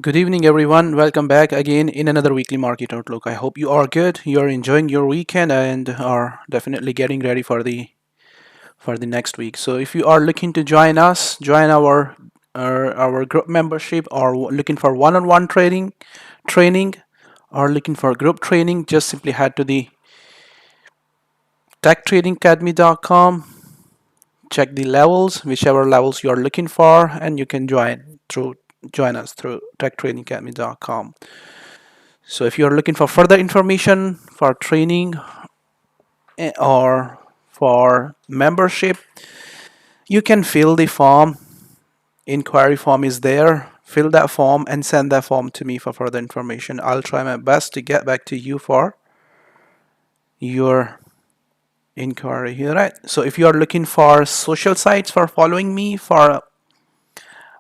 Good evening, everyone. Welcome back again in another weekly market outlook. I hope you are good. You are enjoying your weekend and are definitely getting ready for the next week. So, if you are looking to join us, join our group membership, or looking for one-on-one training, or looking for group training, just simply head to the techtradingacademy.com. Check the levels, whichever levels you are looking for, and you can join us through techtradingacademy.com. So if you're looking for further information for training or for membership, you can fill the form. Inquiry form is there. Fill that form and send that form to me for further information. I'll try my best to get back to you for your inquiry here, right? So if you are looking for social sites for following me for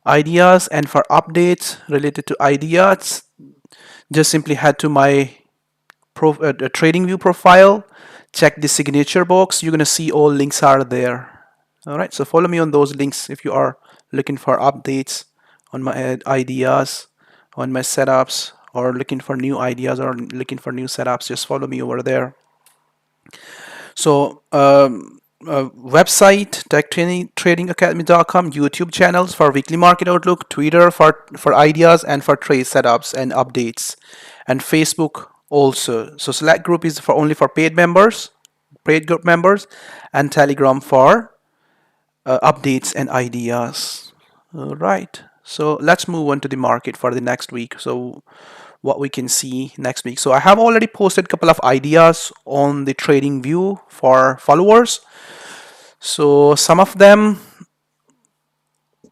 ideas and for updates related to ideas, just simply head to my trading view profile, check the signature box. You're going to see all links are there. All right, so follow me on those links if you are looking for updates on my ideas, on my setups, or looking for new ideas or looking for new setups. Just follow me over there. So website techtradingacademy.com, YouTube channels for weekly market outlook, Twitter for ideas and for trade setups and updates, and Facebook also. So Slack group is for only for paid group members, and Telegram for updates and ideas. All right. So let's move on to the market for the next week. So what we can see next week. So I have already posted a couple of ideas on the trading view for followers. So some of them,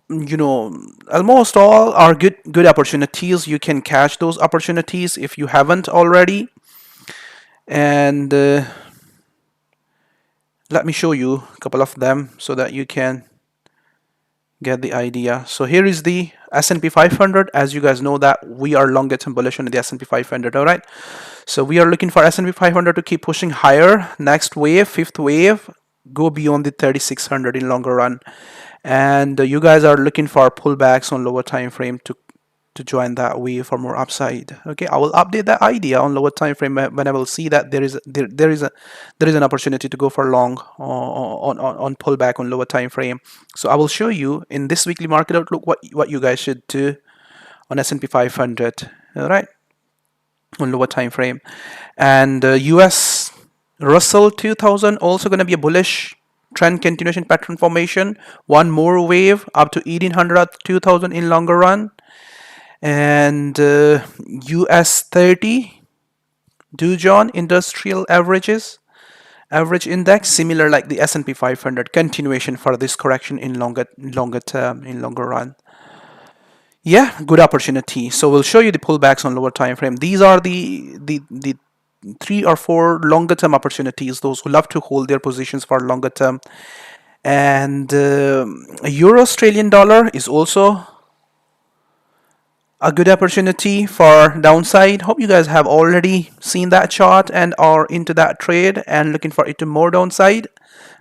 almost all are good opportunities. You can catch those opportunities if you haven't already. And let me show you a couple of them so that you can get the idea. So here is the S&P 500. As you guys know that we are longer term bullish on the S&P 500. All right. So we are looking for S&P 500 to keep pushing higher. Next wave, fifth wave, go beyond the 3600 in longer run. And you guys are looking for pullbacks on lower time frame to join that wave for more upside. Okay, I will update that idea on lower time frame when I will see that there is an opportunity to go for long on pullback on lower time frame. So I will show you in this weekly market outlook what you guys should do on S&P 500. All right, on lower time frame, and US Russell 2000 also going to be a bullish trend continuation pattern formation. One more wave up to 1800 at 2000 in longer run. And US 30 Dow Jones Industrial average index, similar like the S&P 500, continuation for this correction in longer term, in longer run. Yeah, good opportunity. So we'll show you the pullbacks on lower time frame. These are the 3 or 4 longer term opportunities, those who love to hold their positions for longer term. And Euro Australian dollar is also a good opportunity for downside. Hope you guys have already seen that chart and are into that trade and looking for it to more downside.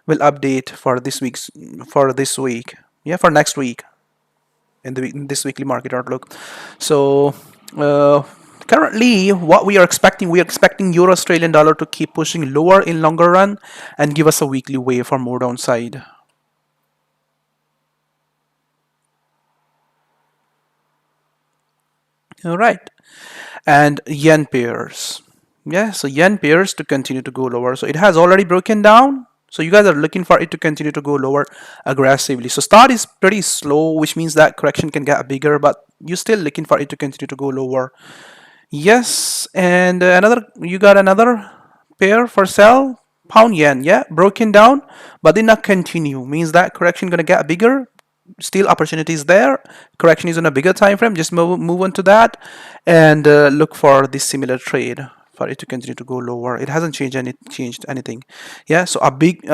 We'll update for this week. Yeah, for next week in this weekly market outlook. So currently what we are expecting Euro Australian dollar to keep pushing lower in longer run and give us a weekly wave for more downside. All right, and yen pairs. Yeah, so yen pairs to continue to go lower. So it has already broken down. So you guys are looking for it to continue to go lower aggressively. So start is pretty slow, which means that correction can get bigger, but you're still looking for it to continue to go lower. Yes, and you got another pair for sell, pound yen. Yeah, broken down, but did not continue. Means that correction gonna get bigger. Still opportunities there. Correction is on a bigger time frame. Just move on to that and look for this similar trade for it to continue to go lower. It hasn't changed anything. Yeah, so a big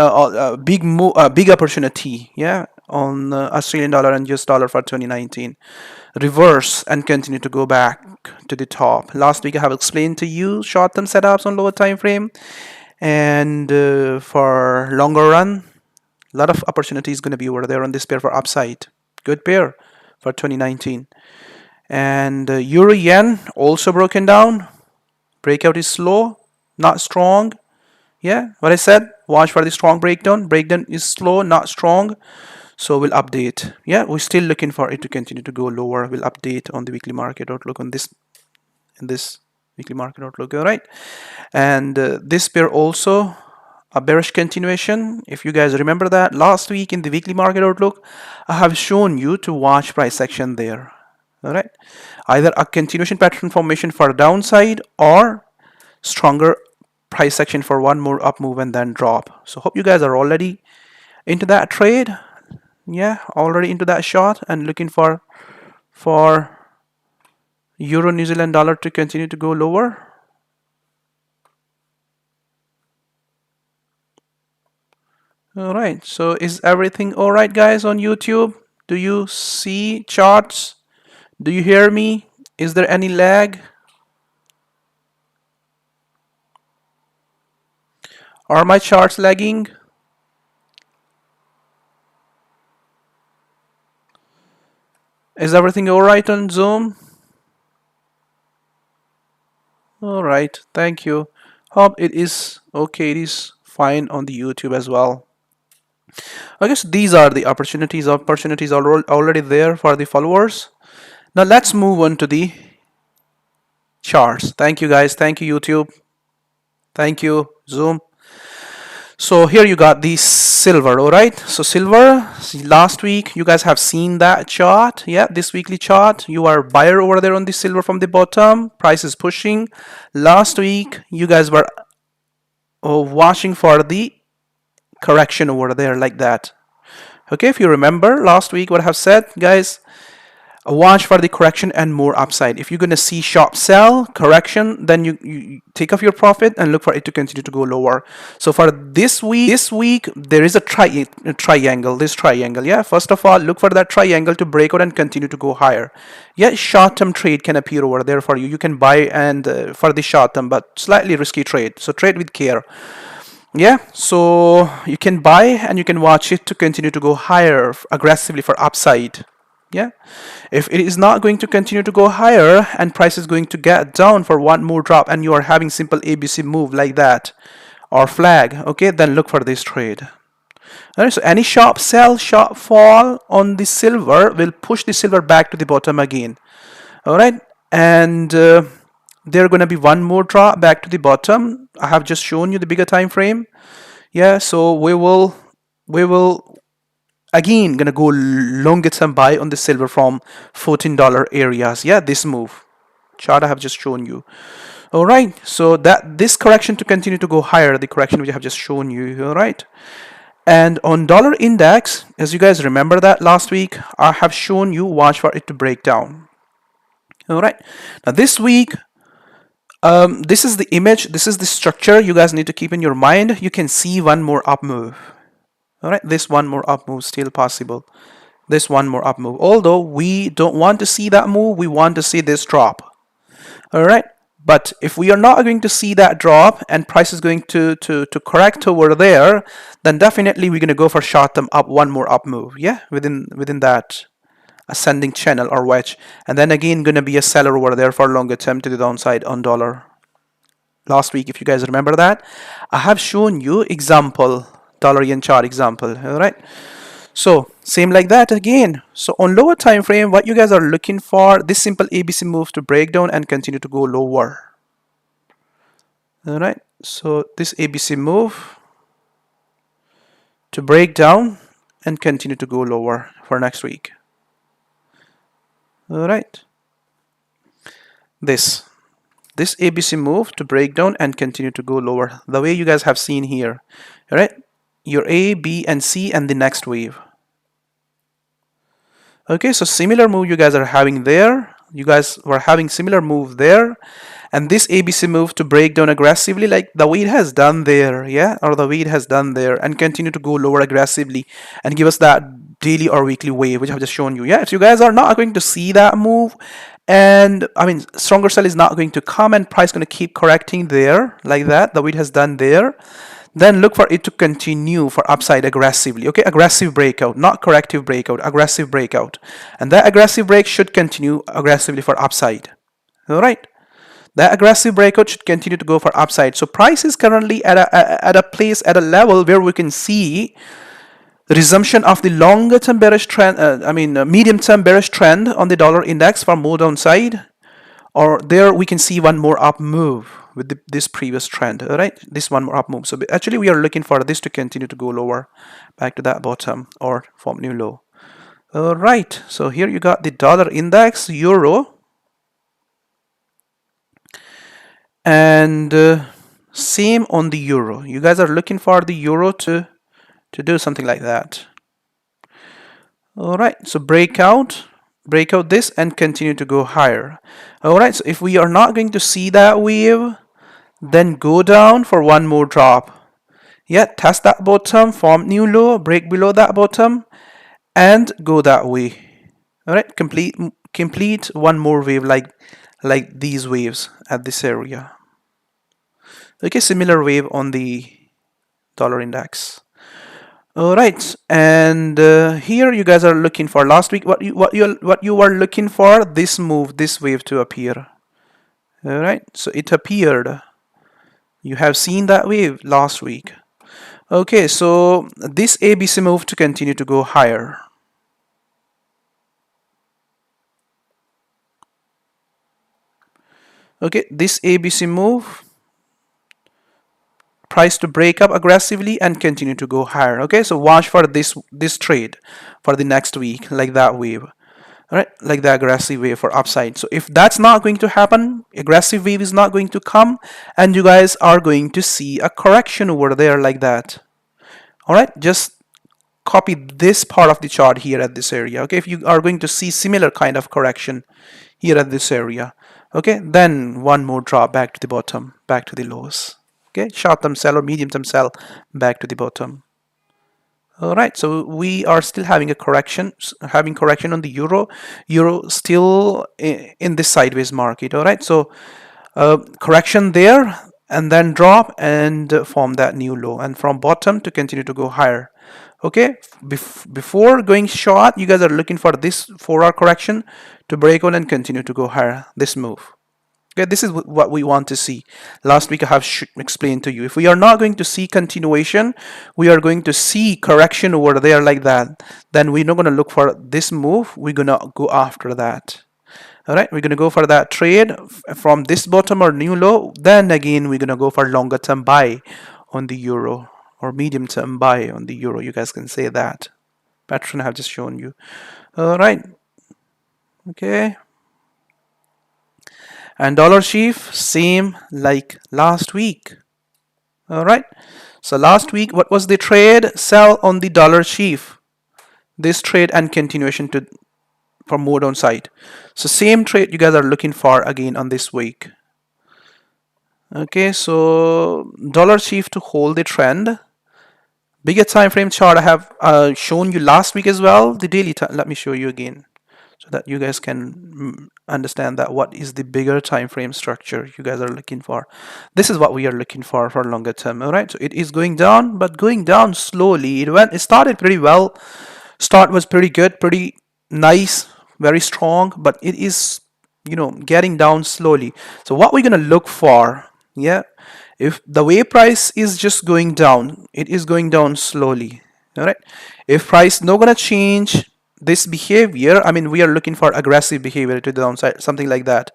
opportunity. Yeah, on Australian dollar and US dollar for 2019. Reverse and continue to go back to the top. Last week I have explained to you short-term setups on lower time frame, and for longer run, a lot of opportunities going to be over there on this pair for upside. Good pair for 2019. And Euro Yen also broken down. Breakout is slow, not strong. Yeah, what I said, watch for the strong breakdown. Breakdown is slow, not strong. So we'll update. Yeah, we're still looking for it to continue to go lower. We'll update on the weekly market outlook on this in this weekly market outlook. All right, and this pair also a bearish continuation. If you guys remember that last week in the weekly market outlook, I have shown you to watch price action there. All right, either a continuation pattern formation for downside or stronger price action for one more up move and then drop. So hope you guys are already into that trade. Yeah, already into that shot and looking for Euro New Zealand dollar to continue to go lower. All right, so is everything all right, guys, on YouTube? Do you see charts? Do you hear me? Is there any lag? Are my charts lagging? Is everything all right on Zoom? All right, thank you. Hope it is okay. It is fine on the YouTube as well. I guess these are the opportunities. Opportunities are already there for the followers. Now let's move on to the charts. Thank you, guys. Thank you, YouTube. Thank you, Zoom. So here you got the silver, all right? So silver, last week you guys have seen that chart. Yeah, this weekly chart. You are buyer over there on the silver from the bottom. Price is pushing. Last week you guys were watching for the correction over there like that. Okay, if you remember last week what I have said, guys, watch for the correction and more upside. If you're going to see sharp sell correction, then you take off your profit and look for it to continue to go lower. So for this week there is a triangle, this triangle. Yeah, first of all, look for that triangle to break out and continue to go higher. Yeah, short-term trade can appear over there for you. You can buy and for the short-term, but slightly risky trade. So trade with care. Yeah, so you can buy and you can watch it to continue to go higher aggressively for upside. Yeah, if it is not going to continue to go higher and price is going to get down for one more drop and you are having simple ABC move like that or flag, okay, then look for this trade. All right, so any sharp sell, sharp fall on the silver will push the silver back to the bottom again. All right, and there going to be one more drop back to the bottom. I have just shown you the bigger time frame. Yeah, so we will again gonna go long get some buy on the silver from $14 areas. Yeah, this move chart I have just shown you. All right, so that this correction to continue to go higher, the correction which I have just shown you. All right, and on dollar index, as you guys remember that last week, I have shown you watch for it to break down. All right, now this week this is the image, this is the structure you guys need to keep in your mind. You can see one more up move. All right, this one more up move still possible. This one more up move. Although we don't want to see that move, we want to see this drop. All right, but if we are not going to see that drop and price is going to correct over there, then definitely we're going to go for short term up, one more up move. Yeah, within that ascending channel or wedge, and then again going to be a seller over there for longer term to the downside on dollar. Last week, if you guys remember that, I have shown you example dollar yen chart example. All right, so same like that again. So on lower time frame, what you guys are looking for, this simple ABC move to break down and continue to go lower. All right, so this ABC move to break down and continue to go lower for next week. All right, this ABC move to break down and continue to go lower, the way you guys have seen here. All right, your A, B, and C, and the next wave. Okay, so similar move you guys are having there. You guys were having similar move there, and this ABC move to break down aggressively like the way it has done there, yeah, or the way it has done there, and continue to go lower aggressively and give us that daily or weekly wave which I've just shown you. Yeah, if you guys are not going to see that move, and I mean stronger sell is not going to come and price going to keep correcting there like that, the way it has done there, then look for it to continue for upside aggressively. Okay, aggressive breakout, not corrective breakout, aggressive breakout. And that aggressive break should continue aggressively for upside. All right. That aggressive breakout should continue to go for upside. So price is currently at a place, at a level where we can see the resumption of the longer term bearish trend, medium term bearish trend on the dollar index for more downside, or there we can see one more up move with this previous trend. All right, this one more up move. So actually we are looking for this to continue to go lower back to that bottom or form new low. All right, so here you got the dollar index, euro, and same on the euro. You guys are looking for the euro to do something like that. All right, so break out this and continue to go higher. All right, so if we are not going to see that wave, then go down for one more drop. Yeah, test that bottom, form new low, break below that bottom, and go that way. All right, complete one more wave like these waves at this area. Okay, similar wave on the dollar index. All right, and here you guys are looking for last week what you were looking for, this move, this wave to appear. All right, so it appeared. You have seen that wave last week. Okay, so this ABC move to continue to go higher. Okay, this ABC move, price to break up aggressively and continue to go higher. Okay, so watch for this trade for the next week, like that wave. All right, like the aggressive wave for upside. So if that's not going to happen, aggressive wave is not going to come, and you guys are going to see a correction over there like that. All right, just copy this part of the chart here at this area. Okay, if you are going to see similar kind of correction here at this area, okay, then one more drop back to the bottom, back to the lows. Okay, short term sell or medium term sell back to the bottom. All right, so we are still having a correction, on the euro. Euro still in this sideways market. All right, so correction there, and then drop and form that new low, and from bottom to continue to go higher. Okay, before going short, you guys are looking for this 4-hour correction to break on and continue to go higher, this move. Okay, this is what we want to see. Last week I have explained to you, if we are not going to see continuation, we are going to see correction over there like that, then we're not going to look for this move, we're going to go after that. All right, we're going to go for that trade from this bottom or new low, then again we're going to go for longer term buy on the euro, or medium term buy on the euro. You guys can say that pattern I have just shown you. All right, okay. And dollar chief, same like last week. All right, so last week what was the trade? Sell on the dollar chief, this trade, and continuation to for more downside. So same trade you guys are looking for again on this week. Okay, so dollar chief to hold the trend. Bigger time frame chart I have shown you last week as well. The daily time, let me show you again, so that you guys can understand that what is the bigger time frame structure you guys are looking for. This is what we are looking for longer term. All right, so it is going down, but going down slowly. It started pretty well. Start was pretty good, pretty nice, very strong, but it is, getting down slowly. So what we're gonna look for, yeah, if the way price is just going down, it is going down slowly. All right, if price not gonna change this behavior, we are looking for aggressive behavior to the downside, something like that.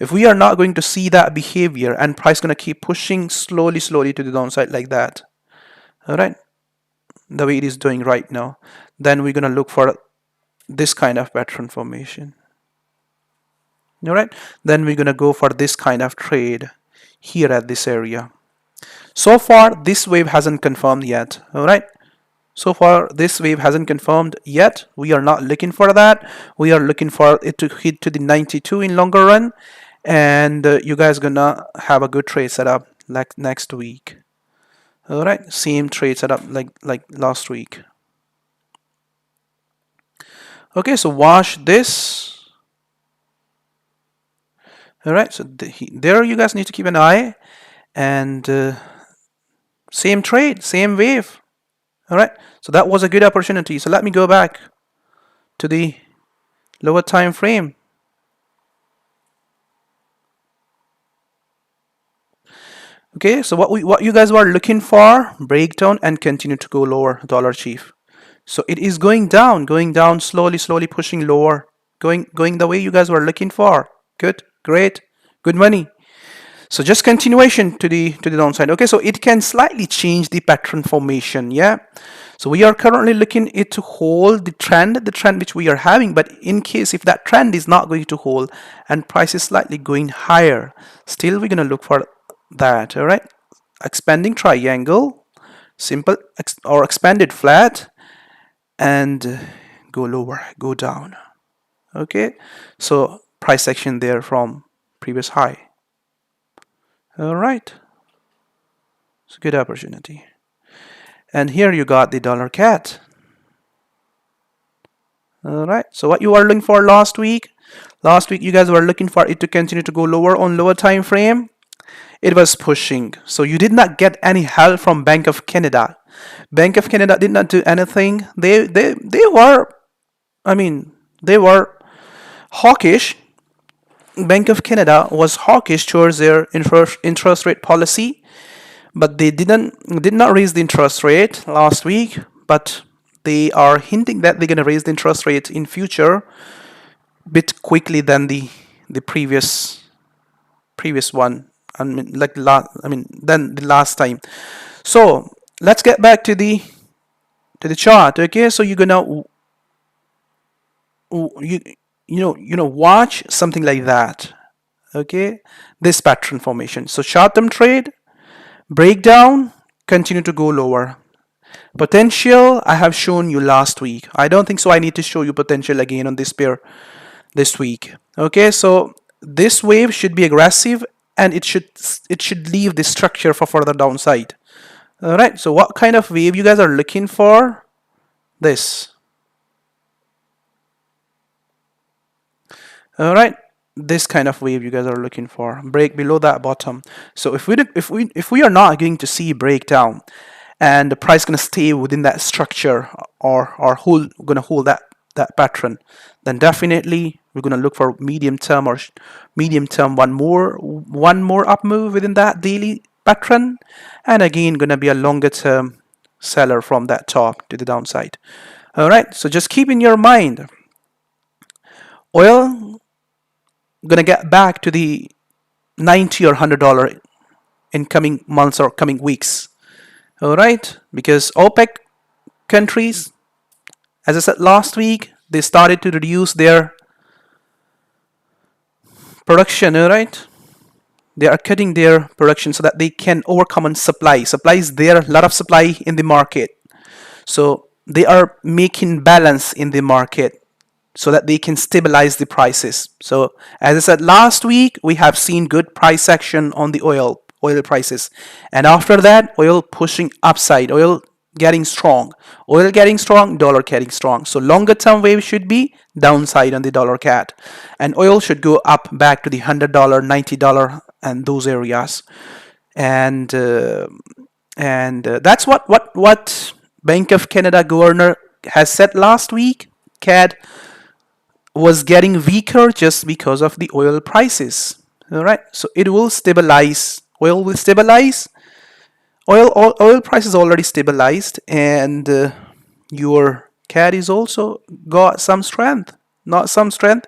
If we are not going to see that behavior and price going to keep pushing slowly to the downside like that, all right, the way it is doing right now, then we're going to look for this kind of pattern formation. All right, then we're going to go for this kind of trade here at this area. So far this wave hasn't confirmed yet. All right, so far this wave hasn't confirmed yet. We are not looking for that. We are looking for it to hit to the 92 in longer run, and you guys gonna have a good trade setup like next week. All right, same trade setup like last week. Okay, so watch this. All right, so there you guys need to keep an eye, and Same trade, same wave. All right, so that was a good opportunity. So let me go back to the lower time frame. Okay, so what you guys were looking for, breakdown and continue to go lower, dollar chief. So it is going down slowly pushing lower, going the way you guys were looking for. Good, great, good money. So just continuation to the downside. Okay, so it can slightly change the pattern formation. Yeah. So we are currently looking it to hold the trend which we are having. But in case if that trend is not going to hold and price is slightly going higher, still we're gonna look for that. All right. Expanding triangle, simple or expanded flat, and go lower, go down. Okay. So price action there from previous high. All right, it's a good opportunity. And here you got the Dollar-CAD. All right, so what you were looking for last week you guys were looking for it to continue to go lower on lower time frame. It was pushing, so you did not get any help from Bank of Canada. Bank of Canada did not do anything. They were, I mean, they were hawkish. Bank of Canada was hawkish towards their interest rate policy, but they did not raise the interest rate last week. But they are hinting that they're going to raise the interest rate in future a bit quickly than the previous one. I mean, than the last time. So let's get back to the chart. Okay, so you're gonna watch something like that. Okay, this pattern formation. So short-term trade, breakdown, continue to go lower. Potential I have shown you last week. I don't think so I need to show you potential again on this pair this week. Okay, so this wave should be aggressive and it should leave the structure for further downside. All right, so what kind of wave you guys are looking for? This. All right, this kind of wave you guys are looking for. Break below that bottom. So if we are not going to see breakdown and the price going to stay within that structure or going to hold that pattern, then definitely we're going to look for medium term one more up move within that daily pattern, and again going to be a longer term seller from that top to the downside. All right, so just keep in your mind, oil gonna get back to the $90 or $100 in coming months or coming weeks. All right, because OPEC countries, as I said last week, they started to reduce their production. All right, they are cutting their production so that they can overcome on supply. Supply is there, a lot of supply in the market, so they are making balance in the market so that they can stabilize the prices. So as I said last week, we have seen good price action on the oil prices, and after that, oil pushing upside, oil getting strong, dollar getting strong. So longer term wave should be downside on the Dollar-CAD, and oil should go up back to the $100, $90 and those areas. And that's what Bank of Canada governor has said last week. CAD was getting weaker just because of the oil prices. All right, so it will stabilize. Oil will stabilize. Oil price is already stabilized, and your CAD is also got some strength. Not some strength,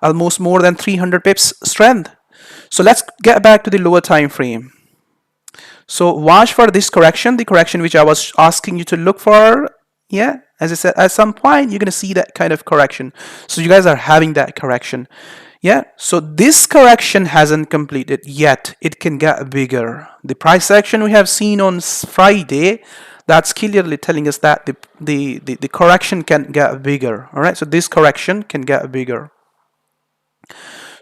almost more than 300 pips strength. So let's get back to the lower time frame. So watch for this correction, the correction which I was asking you to look for. Yeah, as I said, at some point you're gonna see that kind of correction. So you guys are having that correction. Yeah, so this correction hasn't completed yet. It can get bigger. The price action we have seen on Friday, that's clearly telling us that the correction can get bigger. All right, so this correction can get bigger.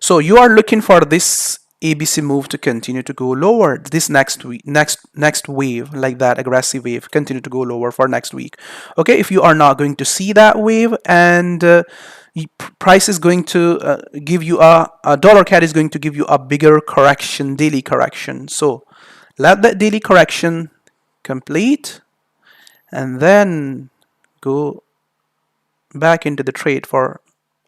So you are looking for this ABC move to continue to go lower. This next wave, like that aggressive wave, continue to go lower for next week. Okay, if you are not going to see that wave, and price is going to give you a Dollar-CAD is going to give you a bigger correction, daily correction. So let that daily correction complete, and then go back into the trade for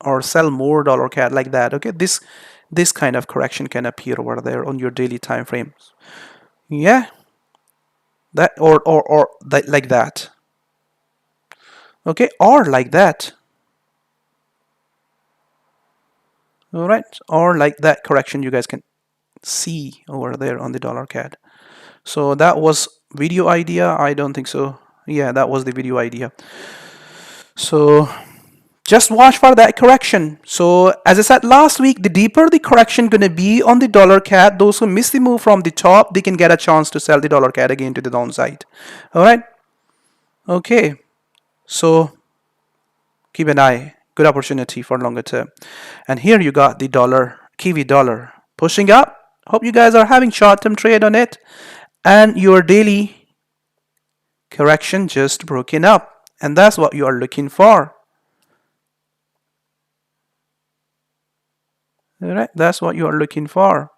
or sell more dollar-CAD like that. Okay, this kind of correction can appear over there on your daily time frames. Yeah, that or that, like that. Okay, or like that. All right, or like that correction you guys can see over there on the dollar-CAD. So that was video idea. I don't think so. Yeah, that was the video idea. So just watch for that correction. So as I said last week, the deeper the correction gonna be on the dollar-CAD, those who miss the move from the top, they can get a chance to sell the dollar-CAD again to the downside. All right. Okay. So keep an eye. Good opportunity for longer term. And here you got the dollar, Kiwi dollar pushing up. Hope you guys are having short-term trade on it. And your daily correction just broken up. And that's what you are looking for. All right, that's what you are looking for.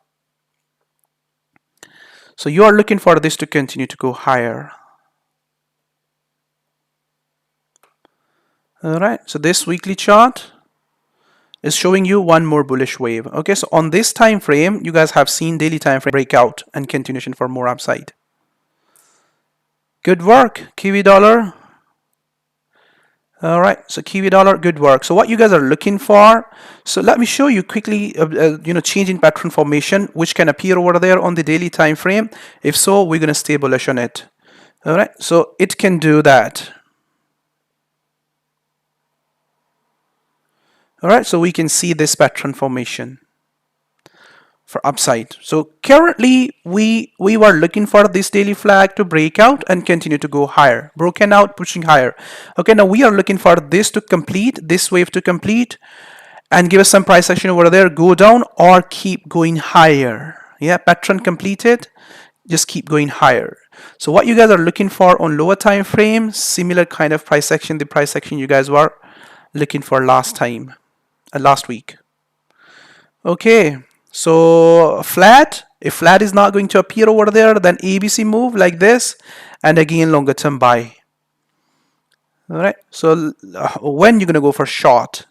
So you are looking for this to continue to go higher. All right, so this weekly chart is showing you one more bullish wave. Okay, so on this time frame, you guys have seen daily time frame breakout and continuation for more upside. Good work, Kiwi dollar. All right, so Kiwi dollar, good work. So what you guys are looking for, so let me show you quickly, change in pattern formation, which can appear over there on the daily time frame. If so, we're going to stay bullish on it. All right, so it can do that. All right, so we can see this pattern formation for upside. So currently we were looking for this daily flag to break out and continue to go higher, broken out, pushing higher. Okay, now we are looking for this to complete, this wave to complete and give us some price action over there, go down or keep going higher. Yeah, pattern completed, just keep going higher. So what you guys are looking for on lower time frame, similar kind of price action, the price action you guys were looking for last week. Okay, so flat, if flat is not going to appear over there, then ABC move like this, and again longer term buy. All right, so when you're going to go for short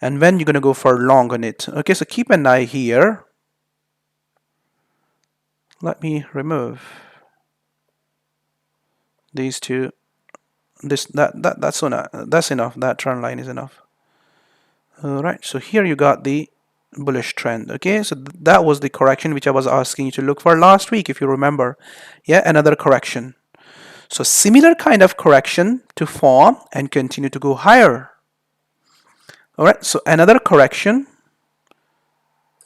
and when you're going to go for long on it. Okay, so keep an eye here. Let me remove these two. That's enough. That trend line is enough. All right, so here you got the bullish trend. Okay, so that was the correction which I was asking you to look for last week, if you remember. Yeah, another correction. So similar kind of correction to form and continue to go higher. All right, so another correction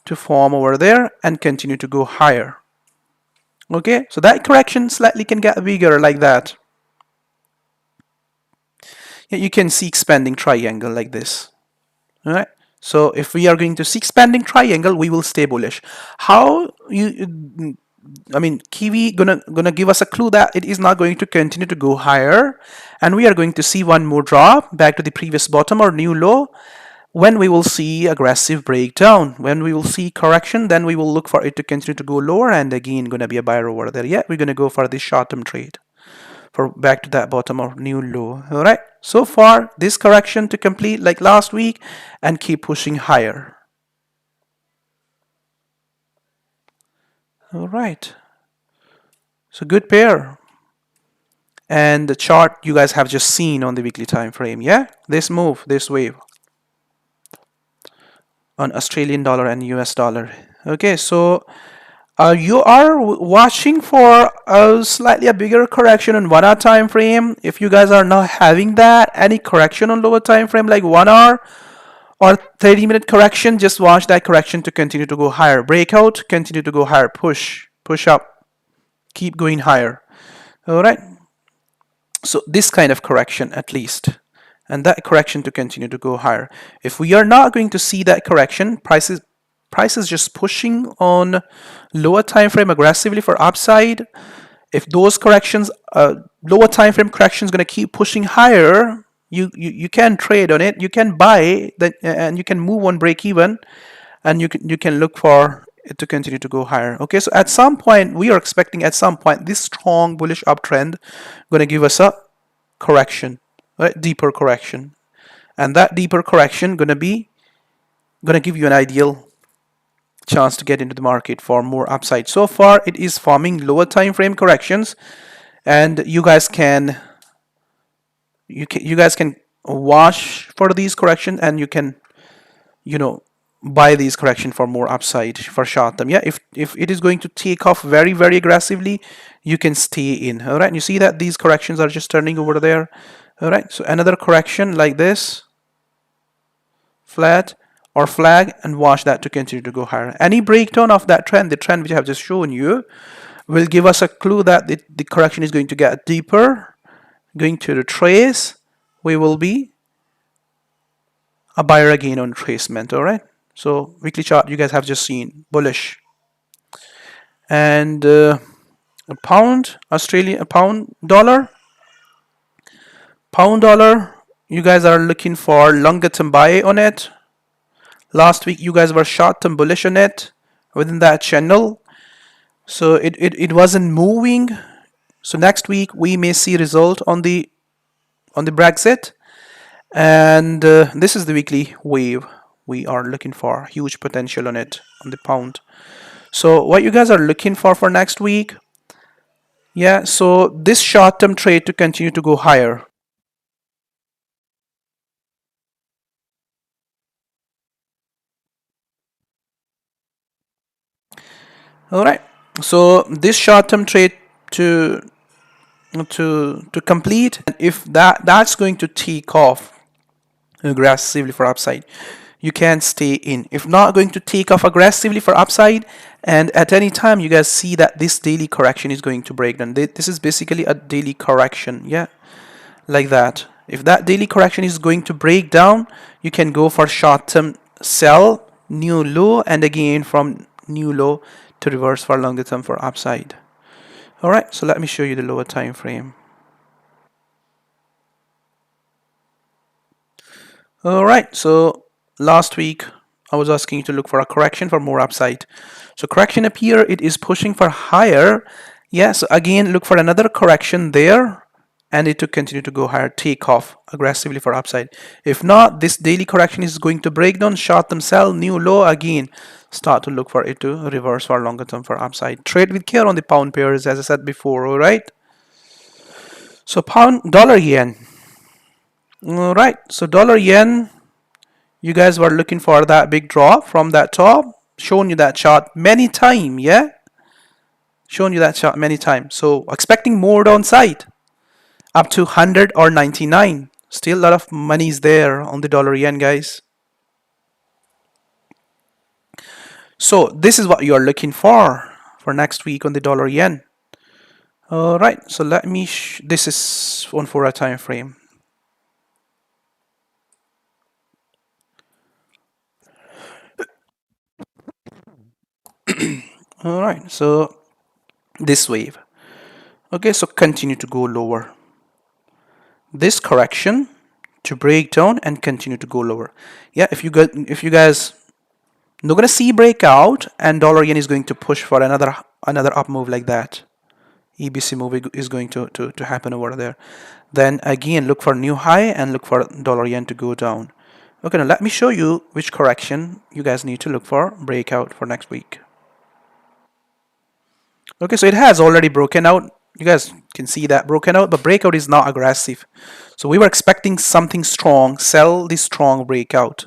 to form over there and continue to go higher. Okay, so that correction slightly can get bigger like that. Yeah, you can see expanding triangle like this. All right, so if we are going to see expanding triangle, we will stay bullish. How Kiwi gonna give us a clue that it is not going to continue to go higher, and we are going to see one more drop back to the previous bottom or new low. When we will see aggressive breakdown, when we will see correction, then we will look for it to continue to go lower, and again gonna be a buyer over there. Yeah, we're gonna go for this short-term trade for back to that bottom or new low. All right, so far this correction to complete like last week and keep pushing higher. All right, so good pair. And the chart you guys have just seen on the weekly time frame. Yeah, this move, this wave on Australian dollar and US dollar. Okay, so you are watching for a slightly bigger correction on 1 hour time frame. If you guys are not having that, any correction on lower time frame like 1 hour or 30-minute correction, just watch that correction to continue to go higher. Breakout, continue to go higher. Push up, keep going higher. All right, so this kind of correction at least, and that correction to continue to go higher. If we are not going to see that correction, price is just pushing on lower time frame aggressively for upside. If those corrections, lower time frame correction is going to keep pushing higher, you can trade on it, you can buy that, and you can move on break even, and you can look for it to continue to go higher. Okay, so at some point, we are expecting at some point this strong bullish uptrend going to give us a correction, right? Deeper correction. And that deeper correction going to give you an ideal chance to get into the market for more upside. So far, it is forming lower time frame corrections, and you guys can watch for these corrections, and you can buy these correction for more upside for short term. Yeah, if it is going to take off very very aggressively, you can stay in. All right, you see that these corrections are just turning over there. All right, so another correction like this, flat or flag, and watch that to continue to go higher. Any breakdown of that trend, the trend which I have just shown you, will give us a clue that the correction is going to get deeper, going to retrace. We will be a buyer again on retracement. All right, so weekly chart you guys have just seen bullish. And a pound Australia, a pound dollar, you guys are looking for longer term buy on it. Last week you guys were short term bullish on it within that channel, so it wasn't moving. So next week we may see result on the Brexit, and this is the weekly wave we are looking for. Huge potential on it on the pound. So what you guys are looking for next week, yeah, so this short term trade to continue to go higher. All right, so this short term trade to complete, and if that's going to take off aggressively for upside, you can stay in. If not going to take off aggressively for upside, and at any time you guys see that this daily correction is going to break down, this is basically a daily correction, yeah, like that. If that daily correction is going to break down, you can go for short term sell, new low, and again from new low to reverse for longer term for upside. All right, so let me show you the lower time frame. All right, so last week I was asking you to look for a correction for more upside. So correction up here, it is pushing for higher. Yeah, so again look for another correction there, and it to continue to go higher, take off aggressively for upside. If not, this daily correction is going to break down, short term sell, new low, again start to look for it to reverse for longer term for upside. Trade with care on the pound pairs, as I said before. All right, so pound dollar yen. All right, so dollar yen, you guys were looking for that big drop from that top. Shown you that chart many times, yeah, shown you that chart many times. So expecting more downside up to 100 or 99. Still a lot of money is there on the dollar yen, guys. So this is what you are looking for next week on the dollar yen. All right, so let me this is on 4-hour time frame. All right, so this wave, okay, so continue to go lower, this correction to break down and continue to go lower. Yeah, if you guys not gonna see breakout, and dollar yen is going to push for another up move like that, EBC move is going to happen over there, then again look for new high and look for dollar yen to go down. Okay, now let me show you which correction you guys need to look for breakout for next week. Okay, so it has already broken out. You guys can see that broken out, but breakout is not aggressive. So we were expecting something strong, sell this strong breakout.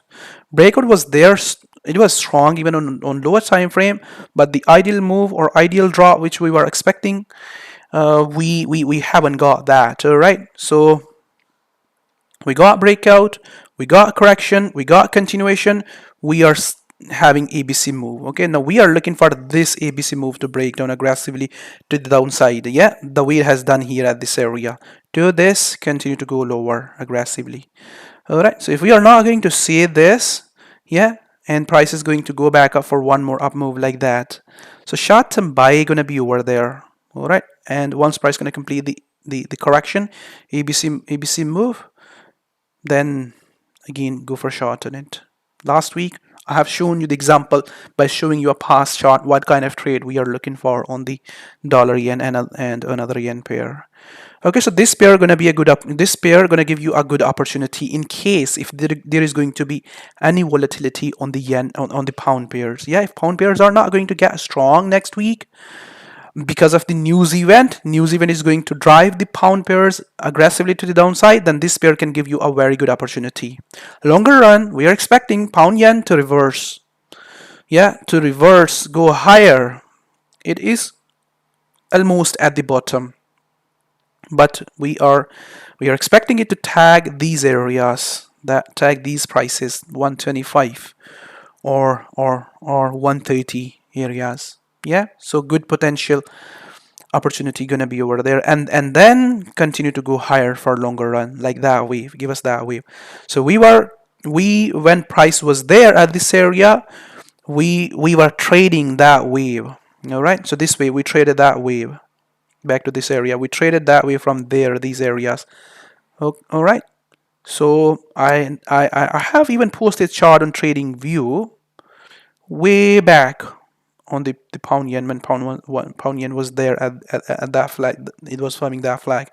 Breakout was there, it was strong even on lower time frame, but the ideal move or ideal drop which we were expecting, we haven't got that. All right, so we got breakout, we got correction, we got continuation, we are having ABC move. Okay, now we are looking for this ABC move to break down aggressively to the downside. Yeah, the way it has done here at this area. Do this, continue to go lower aggressively. All right, so if we are not going to see this, yeah, and price is going to go back up for one more up move like that, so short term buy gonna be over there. All right, and once price gonna complete the correction, ABC move, then again go for short on it. Last week I have shown you the example by showing you a past chart what kind of trade we are looking for on the dollar yen and another yen pair. Okay, so this pair going to be a good this pair going to give you a good opportunity in case if there is going to be any volatility on the yen on the pound pairs. Yeah, if pound pairs are not going to get strong next week because of the news event is going to drive the pound pairs aggressively to the downside, then this pair can give you a very good opportunity. Longer run, we are expecting pound yen to reverse. Yeah, to reverse, go higher. It is almost at the bottom, but we are expecting it to tag these areas, that tag these prices 125 or 130 areas. Yeah, so good potential opportunity gonna be over there, and then continue to go higher for longer run, like that wave, give us that wave. So we when price was there at this area, we were trading that wave. All right, so this way we traded that wave back to this area, we traded that way from there, these areas. All right, so I have even posted chart on trading view way back on the pound yen when pound yen was there at that flag. It was forming that flag,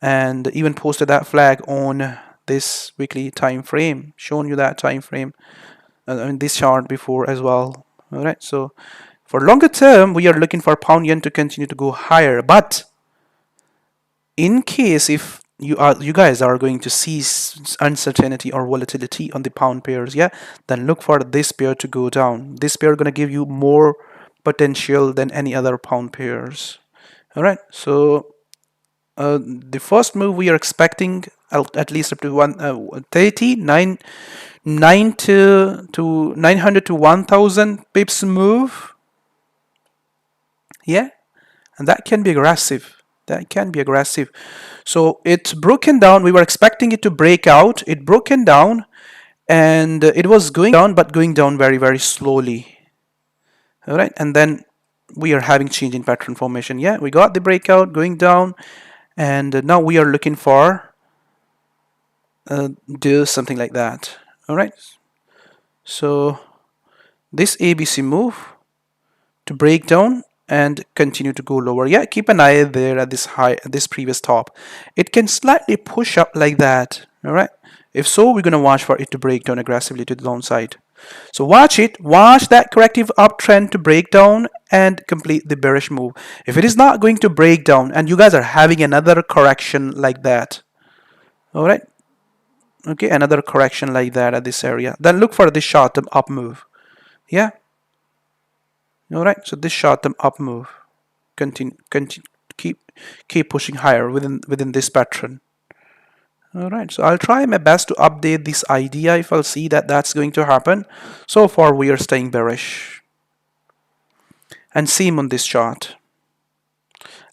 and even posted that flag on this weekly time frame, shown you that time frame in this chart before as well. All right, so for longer term we are looking for pound yen to continue to go higher, but in case if you guys are going to see uncertainty or volatility on the pound pairs, yeah, then look for this pair to go down. This pair going to give you more potential than any other pound pairs. All right, so the first move we are expecting at least up to 130 9 to 900 to 1000 pips move. Yeah, and that can be aggressive. That can be aggressive. So it's broken down. We were expecting it to break out. It broken down, and it was going down, but going down very, very slowly. All right, and then we are having change in pattern formation. Yeah, we got the breakout going down, and now we are looking for do something like that. All right, so this ABC move to break down and continue to go lower. Yeah, keep an eye there at this high, this previous top. It can slightly push up like that. All right, if so, we're gonna watch for it to break down aggressively to the downside. So watch it, watch that corrective uptrend to break down and complete the bearish move. If it is not going to break down and you guys are having another correction like that, all right, okay, another correction like that at this area, then look for this short-term up move. Yeah, all right, so this short-term up move, continue, keep pushing higher within this pattern. All right, so I'll try my best to update this idea if I'll see that that's going to happen. So far, we are staying bearish. And same on this chart.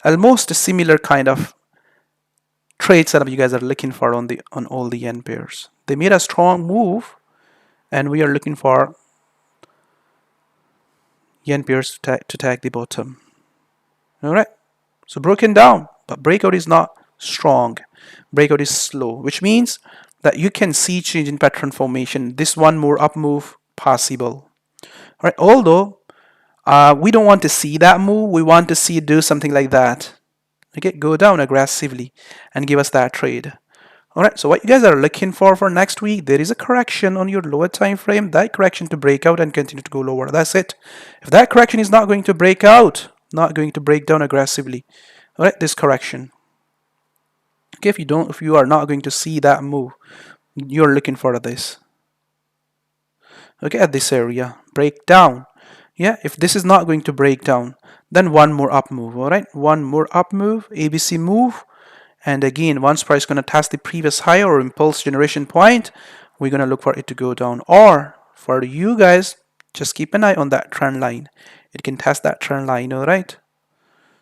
Almost a similar kind of trade setup you guys are looking for on all the yen pairs. They made a strong move, and we are looking for yen pairs to tag the bottom. All right, so broken down, but breakout is not strong. Breakout is slow, which means that you can see change in pattern formation. This one more up move possible. All right, although we don't want to see that move, we want to see it do something like that. Okay, go down aggressively and give us that trade. All right, so what you guys are looking for next week, there is a correction on your lower time frame, that correction to break out and continue to go lower. That's it. If that correction is not going to break out, not going to break down aggressively, all right, this correction. Okay, if you are not going to see that move, you're looking for this. Okay, at this area, break down. Yeah, if this is not going to break down, then one more up move. All right, one more up move, ABC move, and again, once price going to test the previous high or impulse generation point, we're going to look for it to go down. Or for you guys, just keep an eye on that trend line. It can test that trend line. All right.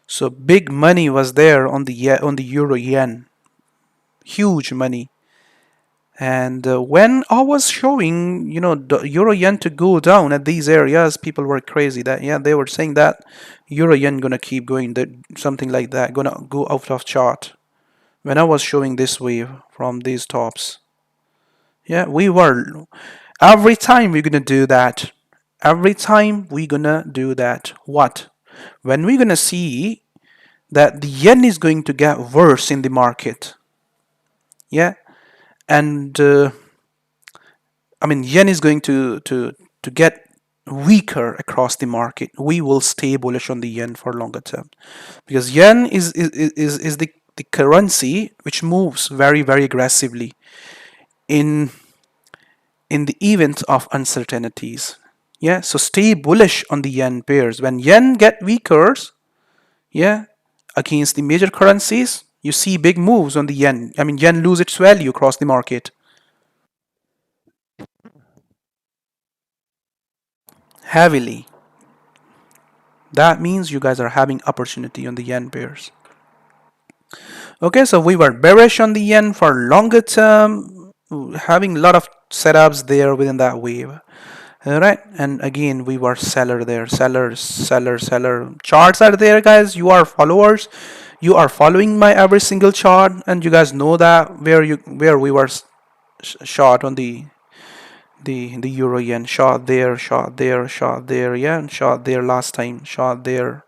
So big money was there on the euro yen. Huge money. And when I was showing, the euro yen to go down at these areas, people were crazy that, yeah, they were saying that euro yen gonna keep going, that something like that, gonna go out of chart. When I was showing this wave from these tops, yeah, Every time we're gonna do that. Every time we're gonna do that. What? When we're gonna see that the yen is going to get worse in the market, yeah, and I mean yen is going to get weaker across the market, we will stay bullish on the yen for longer term, because yen is the currency which moves very aggressively in the event of uncertainties. Yeah, so stay bullish on the yen pairs. When yen get weaker, yeah, against the major currencies, you see big moves on the yen. I mean, yen lose its value across the market heavily. That means you guys are having opportunity on the yen pairs. Okay, so we were bearish on the yen for longer term, having a lot of setups there within that wave. All right, and again we were seller there, seller. Charts are there, guys. You are followers. You are following my every single chart, and you guys know that where we were short on the euro yen, short there, yeah, and short there last time, short there.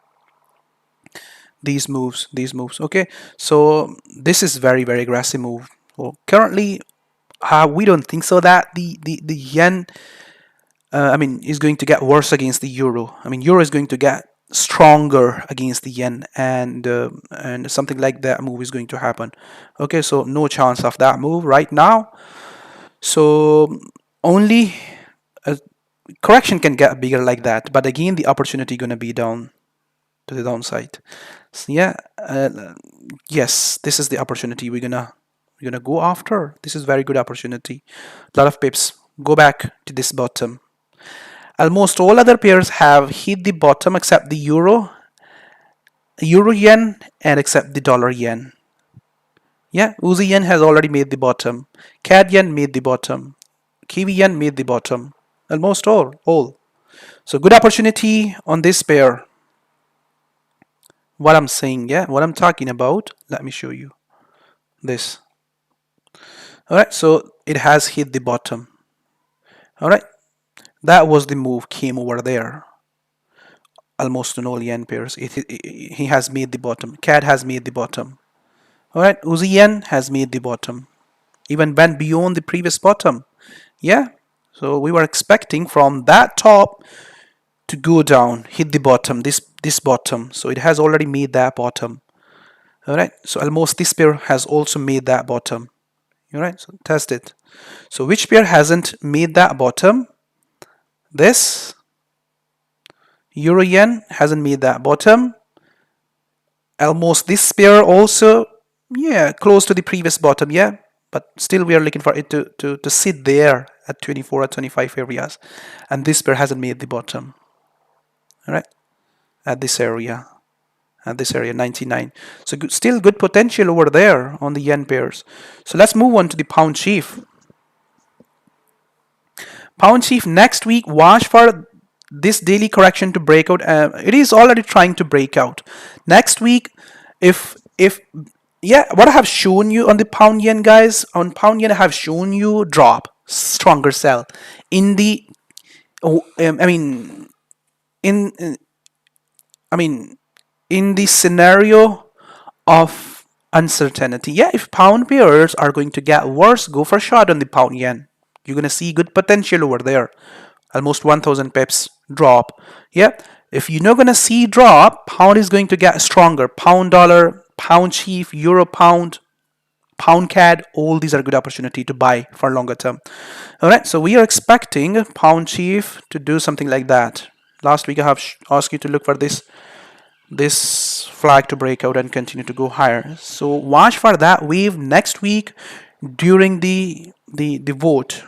These moves. Okay, so this is very aggressive move. Well, currently, we don't think so that the yen I mean, is going to get worse against the euro. I mean, euro is going to get stronger against the yen, and something like that move is going to happen. Okay, so no chance of that move right now. So only a correction can get bigger like that, but again, the opportunity gonna be down to the downside. So yeah, yes, this is the opportunity we're gonna go after. This is very good opportunity. A lot of pips. Go back to this bottom. Almost all other pairs have hit the bottom except the euro yen, and except the dollar yen. Yeah, Aussie yen has already made the bottom. CAD yen made the bottom. Kiwi yen made the bottom. Almost all. So good opportunity on this pair. What I'm saying, yeah, what I'm talking about. Let me show you this. All right, so it has hit the bottom. All right, that was the move, came over there. Almost on all yen pairs, he has made the bottom. CAD has made the bottom. All right, Aussie yen has made the bottom, even went beyond the previous bottom. Yeah, so we were expecting from that top to go down, hit the bottom, this bottom. So it has already made that bottom. All right, so almost this pair has also made that bottom. All right, so test it. So which pair hasn't made that bottom? This euro yen hasn't made that bottom. Almost this pair also, yeah, close to the previous bottom, yeah, but still we are looking for it to sit there at 24 or 25 areas, and this pair hasn't made the bottom. All right, at this area 99. So still good potential over there on the yen pairs. So let's move on to the pound chief. Pound chief, next week, watch for this daily correction to break out. It is already trying to break out. Next week, if yeah, what I have shown you on the pound yen, guys, on pound yen I have shown you drop, stronger sell in the in the scenario of uncertainty. Yeah, if pound pairs are going to get worse, go for short on the pound yen. You're gonna see good potential over there. Almost 1,000 pips drop. Yeah, if you're not gonna see drop, pound is going to get stronger. Pound dollar, pound chief, euro pound, pound CAD, all these are good opportunity to buy for longer term. All right, so we are expecting pound chief to do something like that. Last week I have asked you to look for this flag to break out and continue to go higher. So watch for that wave next week during the vote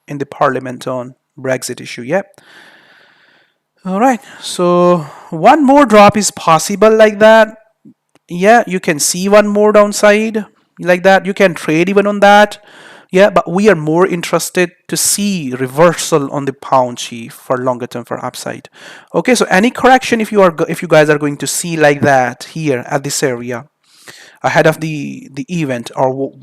in the parliament on Brexit issue. Yep. All right. So one more drop is possible like that. Yeah, you can see one more downside like that. You can trade even on that. Yeah, but we are more interested to see reversal on the pound chief for longer term for upside. Okay, so any correction if you guys are going to see like that here at this area, ahead of the event or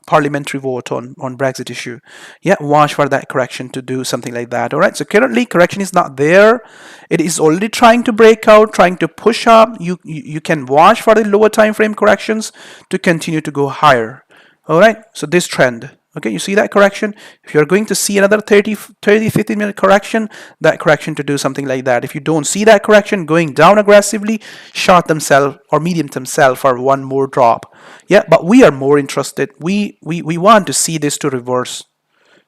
parliamentary vote on Brexit issue. Yeah, watch for that correction to do something like that. All right. So currently correction is not there. It is already trying to break out, trying to push up. You can watch for the lower time frame corrections to continue to go higher. All right. So this trend. Okay, you see that correction? If you're going to see another 30, 15-minute correction, that correction to do something like that. If you don't see that correction going down aggressively, short them sell or medium term sell for one more drop. Yeah, but we are more interested. We want to see this to reverse.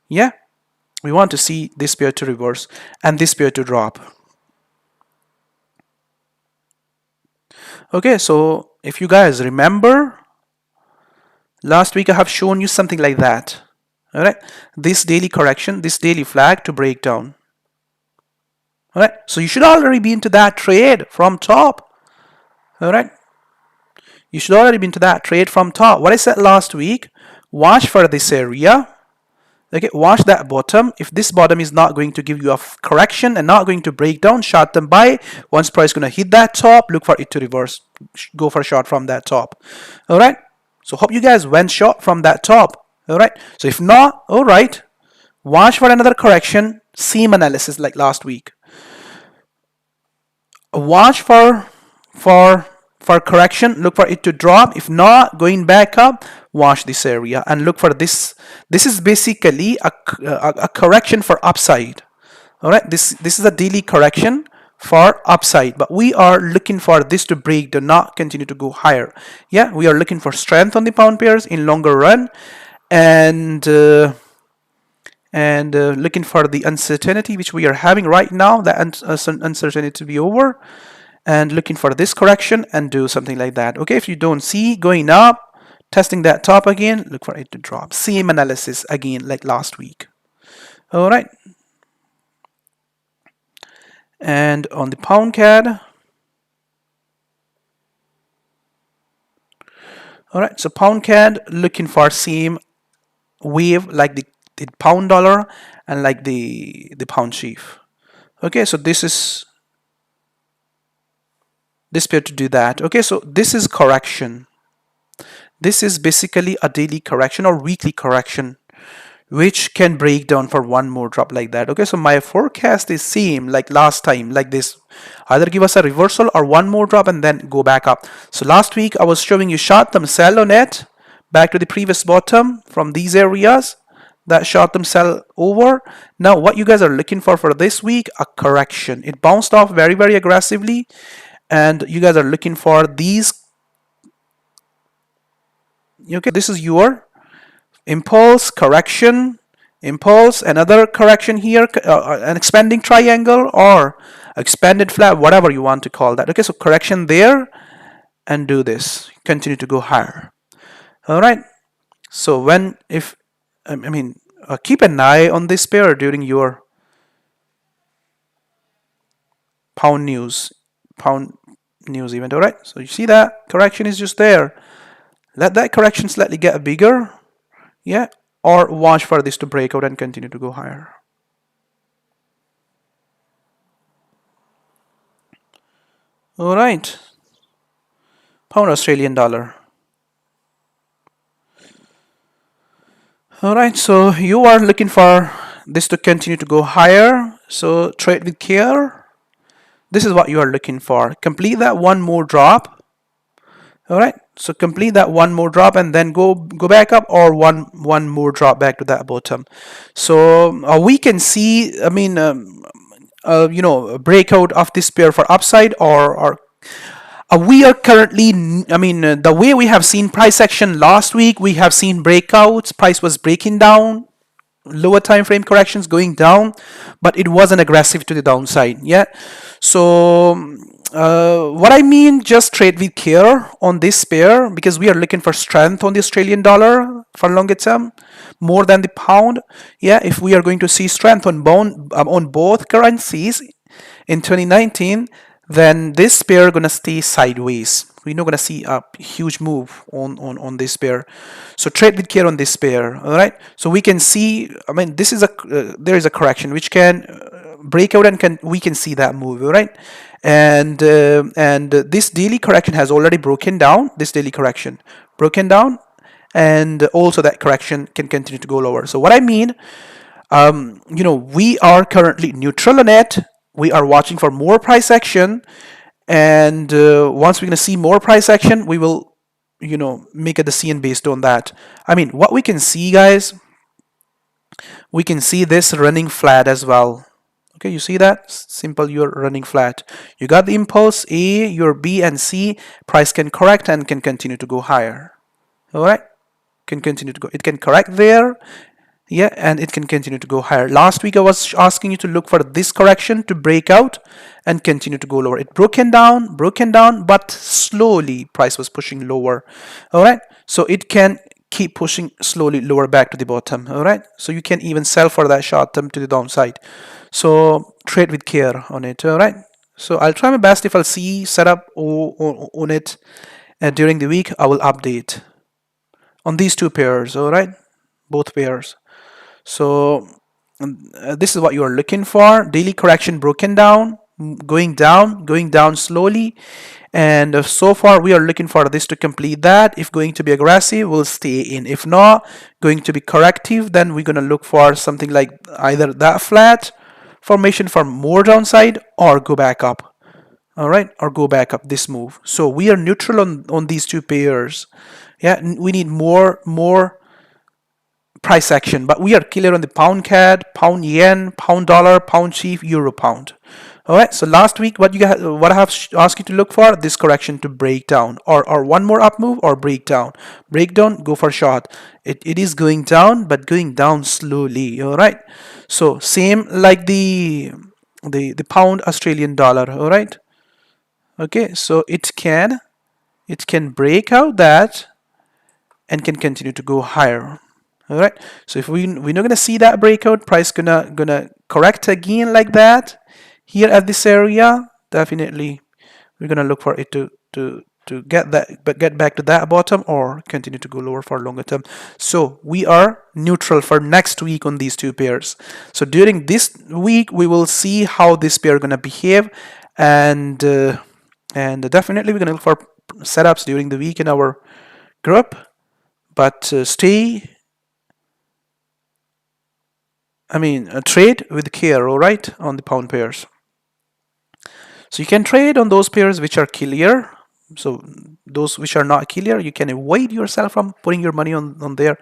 Yeah, we want to see this pair to reverse and this pair to drop. Okay, so if you guys remember, last week I have shown you something like that. All right, this daily correction, this daily flag to break down. All right, so you should already be into that trade from top. All right, you should already be into that trade from top. What I said last week, watch for this area. Okay, watch that bottom. If this bottom is not going to give you a correction and not going to break down, short them buy. Once price is going to hit that top, look for it to reverse. Go for a short from that top. All right, so hope you guys went short from that top. All right, so if not, all right, watch for another correction. Same analysis like last week. Watch for correction, look for it to drop. If not, going back up, watch this area and look for this. This is basically a correction for upside. All right, this is a daily correction for upside, but we are looking for this to break, to not continue to go higher. Yeah, we are looking for strength on the pound pairs in longer run, and looking for the uncertainty which we are having right now, that uncertainty to be over, and looking for this correction and do something like that. Okay, if you don't see going up, testing that top again, look for it to drop. Same analysis again like last week. All right, and on the pound CAD, all right, so pound CAD looking for same wave like the pound dollar and like the pound chief. Okay, so this is this pair to do that. Okay, so this is correction. This is basically a daily correction or weekly correction which can break down for one more drop like that. Okay, so my forecast is same like last time, like this, either give us a reversal or one more drop and then go back up. So last week I was showing you short term sell on it back to the previous bottom from these areas, that short term sell over. Now what you guys are looking for this week, a correction. It bounced off very aggressively, and you guys are looking for these. Okay, this is your impulse, correction, impulse, another correction here, an expanding triangle or expanded flat, whatever you want to call that. Okay, so correction there and do this, continue to go higher. All right, so when if I mean keep an eye on this pair during your pound news event. All right, so you see that correction is just there. Let that correction slightly get bigger, yeah, or watch for this to break out and continue to go higher. All right, pound Australian dollar. All right, so you are looking for this to continue to go higher, so trade with care. This is what you are looking for. Complete that one more drop. All right, so complete that one more drop and then go back up, or one more drop back to that bottom. So we can see, I mean, you know, a breakout of this pair for upside, or we are currently, I mean, the way we have seen price action last week, we have seen breakouts. Price was breaking down, lower time frame corrections going down, but it wasn't aggressive to the downside. Yeah, so what I mean, just trade with care on this pair, because we are looking for strength on the Australian dollar for longer term more than the pound. Yeah, if we are going to see strength on both currencies in 2019, then this pair gonna stay sideways. We're not gonna see a huge move on this pair. So trade with care on this pair. All right, so we can see, I mean, this is a there is a correction which can break out, and we can see that move. All right, and this daily correction has already broken down. This daily correction broken down, and also that correction can continue to go lower. So what I mean, we are currently neutral on it. We are watching for more price action, and once we're going to see more price action, we will, make a decision based on that. I mean, what we can see, guys, we can see this running flat as well. Okay, you see that? Simple, you're running flat. You got the impulse A, your B and C. Price can correct and can continue to go higher. All right, can continue to go. It can correct there. Yeah, and it can continue to go higher. Last week I was asking you to look for this correction to break out and continue to go lower. It broken down, but slowly price was pushing lower. All right, so it can keep pushing slowly lower back to the bottom. All right, so you can even sell for that short term to the downside. So trade with care on it. All right, so I'll try my best. If I'll see setup on it during the week, I will update on these two pairs. All right, both pairs. So this is what you are looking for. Daily correction broken down, going down slowly, and so far we are looking for this to complete that. If going to be aggressive, we'll stay in. If not going to be corrective, then we're going to look for something like either that flat formation for more downside or go back up. All right, or go back up this move. So we are neutral on these two pairs. Yeah, we need more price action, but we are clear on the pound CAD, pound yen, pound dollar, pound chief, euro pound. All right, so last week what I have asked you to look for, this correction to break down, or one more up move or break down. Go for short. It is going down, but going down slowly. All right, so same like the pound Australian dollar. All right, okay, so it can break out that and can continue to go higher. All right, so if we're not gonna see that breakout, price gonna correct again like that here at this area, definitely we're gonna look for it to get back to that bottom or continue to go lower for longer term. So we are neutral for next week on these two pairs. So during this week we will see how this pair gonna behave, and definitely we're gonna look for setups during the week in our group, but trade with care, all right, on the pound pairs. So you can trade on those pairs which are clear. So those which are not clear, you can avoid yourself from putting your money on there.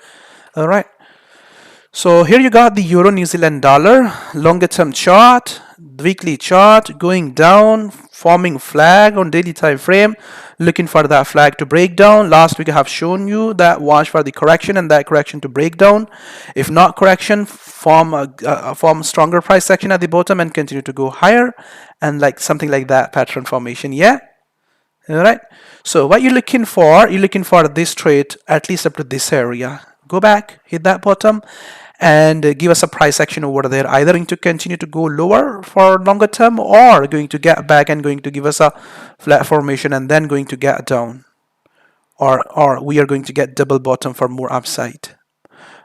All right. So here you got the Euro New Zealand dollar, longer term chart, weekly chart going down, forming flag on daily time frame, looking for that flag to break down. Last week I have shown you that watch for the correction and that correction to break down. If not correction, form stronger price action at the bottom and continue to go higher, and like something like that pattern formation. Yeah. All right. So what you're looking for this trade at least up to this area. Go back, hit that bottom, and give us a price action over there, either going to continue to go lower for longer term or going to get back and going to give us a flat formation and then going to get down, or we are going to get double bottom for more upside.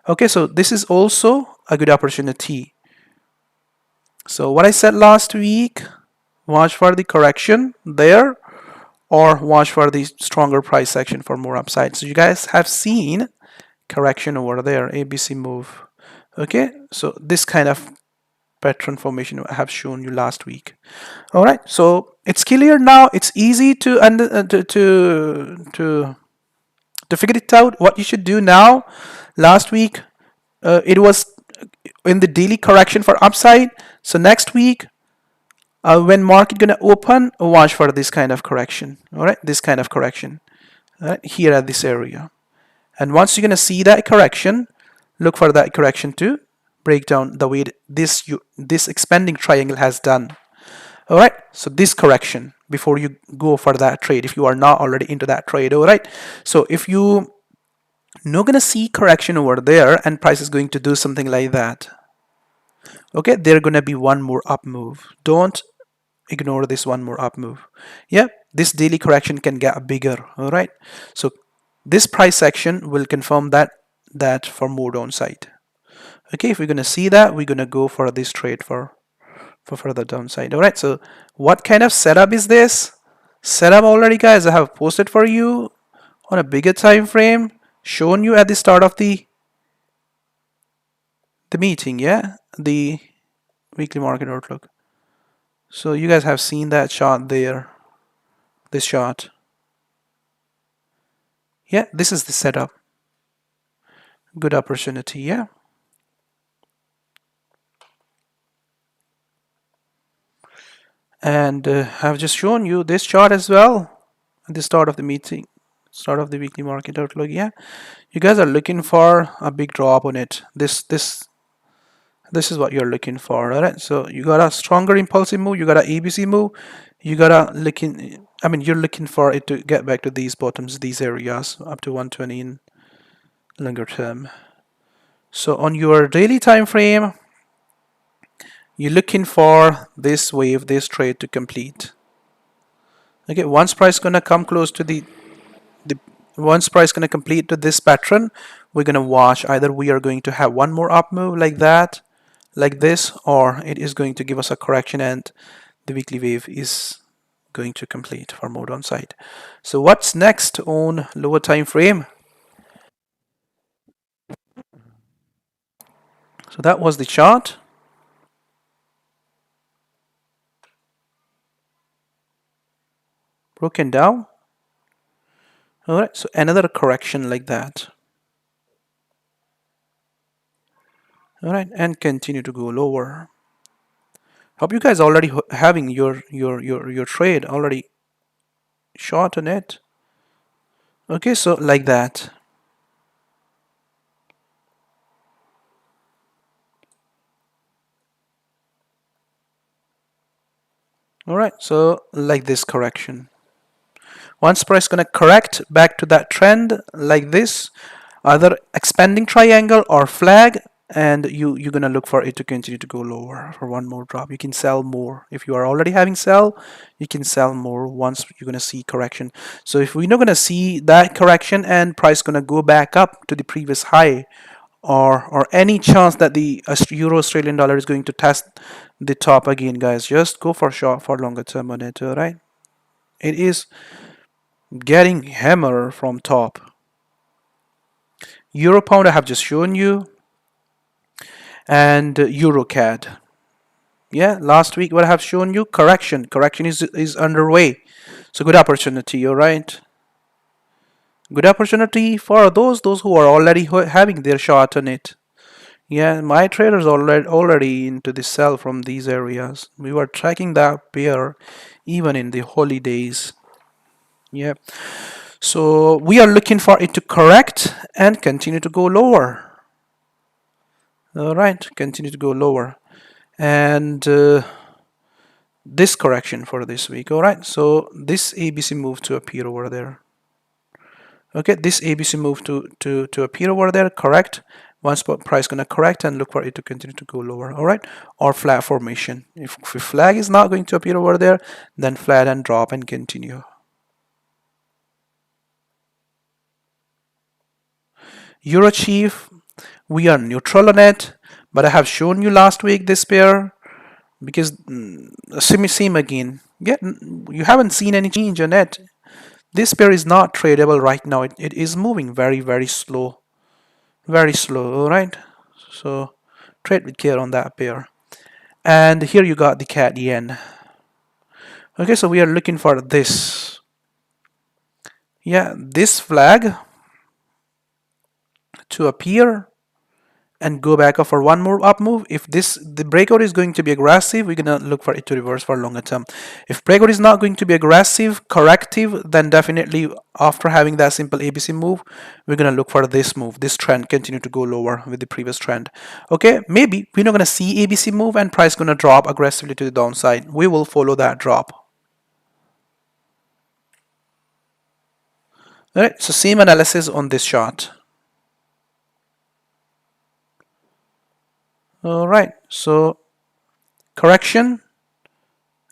Okay, so this is also a good opportunity. So what I said last week, watch for the correction there or watch for the stronger price action for more upside. So you guys have seen correction over there, ABC move. Okay, so this kind of pattern formation I have shown you last week. All right, so it's clear now. It's easy to figure it out what you should do now. Last week it was in the daily correction for upside. So next week when market gonna open, watch for this kind of correction. All right, this kind of correction here at this area. And once you're going to see that correction, look for that correction to break down the way this expanding triangle has done. All right, so this correction before you go for that trade, if you are not already into that trade. All right, so if you not going to see correction over there and price is going to do something like that, okay, there's going to be one more up move. Don't ignore this one more up move. Yeah, this daily correction can get bigger. All right, so this price action will confirm that for more downside. Okay, if we're going to see that, we're going to go for this trade for for further downside. All right, so what kind of setup is this? Setup already, guys, I have posted for you on a bigger time frame, shown you at the start of the meeting, yeah, the weekly market outlook. So you guys have seen that chart there, this chart. Yeah, this is the setup. Good opportunity, yeah. And I've just shown you this chart as well at the start of the meeting, start of the weekly market outlook. Yeah, you guys are looking for a big drop on it. This is what you're looking for. All right, so you got a stronger impulsive move, you got a ABC move, you got a looking, I mean, you're looking for it to get back to these bottoms, these areas up to 120 in longer term. So on your daily time frame, you're looking for this wave, this trade to complete. Okay, once price gonna come close to the once price gonna complete to this pattern, we're gonna watch either we are going to have one more up move like that, like this, or it is going to give us a correction and the weekly wave is going to complete for more downside. So what's next on lower time frame? So that was the chart. Broken down. All right, so another correction like that. All right, and continue to go lower. Hope you guys already having your trade already short on it. Okay, so like that. All right, so like this correction. Once price gonna correct back to that trend like this, either expanding triangle or flag, and you're gonna look for it to continue to go lower for one more drop. You can sell more if you are already having sell. You can sell more once you're gonna see correction. So if we're not gonna see that correction and price gonna go back up to the previous high, or any chance that the Euro Australian dollar is going to test the top again, guys, just go for short for longer term on it. All right, it is getting hammer from top. Euro pound I have just shown you, and Euro-CAD. Yeah, last week what I have shown you, correction is underway, so good opportunity. All right, good opportunity for those who are already having their shot on it. Yeah, my traders already into the sell from these areas. We were tracking that pair even in the holidays. Yeah, so we are looking for it to correct and continue to go lower. All right, continue to go lower, and this correction for this week. All right, so this ABC move to appear over there. Okay, this ABC move to appear over there, correct. Once price gonna correct and look for it to continue to go lower. All right, or flat formation. If flag is not going to appear over there, then flat and drop and continue. Euro Chief, we are neutral on it, but I have shown you last week this pair because same again. Yeah, you haven't seen any change on it. This pair is not tradable right now. It is moving very slow, very slow. All right, so trade with care on that pair. And here you got the CAD yen. Okay, so we are looking for this. Yeah, this flag to appear and go back up for one more up move. If the breakout is going to be aggressive, we're gonna look for it to reverse for longer term. If breakout is not going to be aggressive, corrective, then definitely after having that simple ABC move, we're gonna look for this move, this trend continue to go lower with the previous trend. Okay, maybe we're not gonna see ABC move and price gonna drop aggressively to the downside. We will follow that drop. All right, so same analysis on this chart. All right, so correction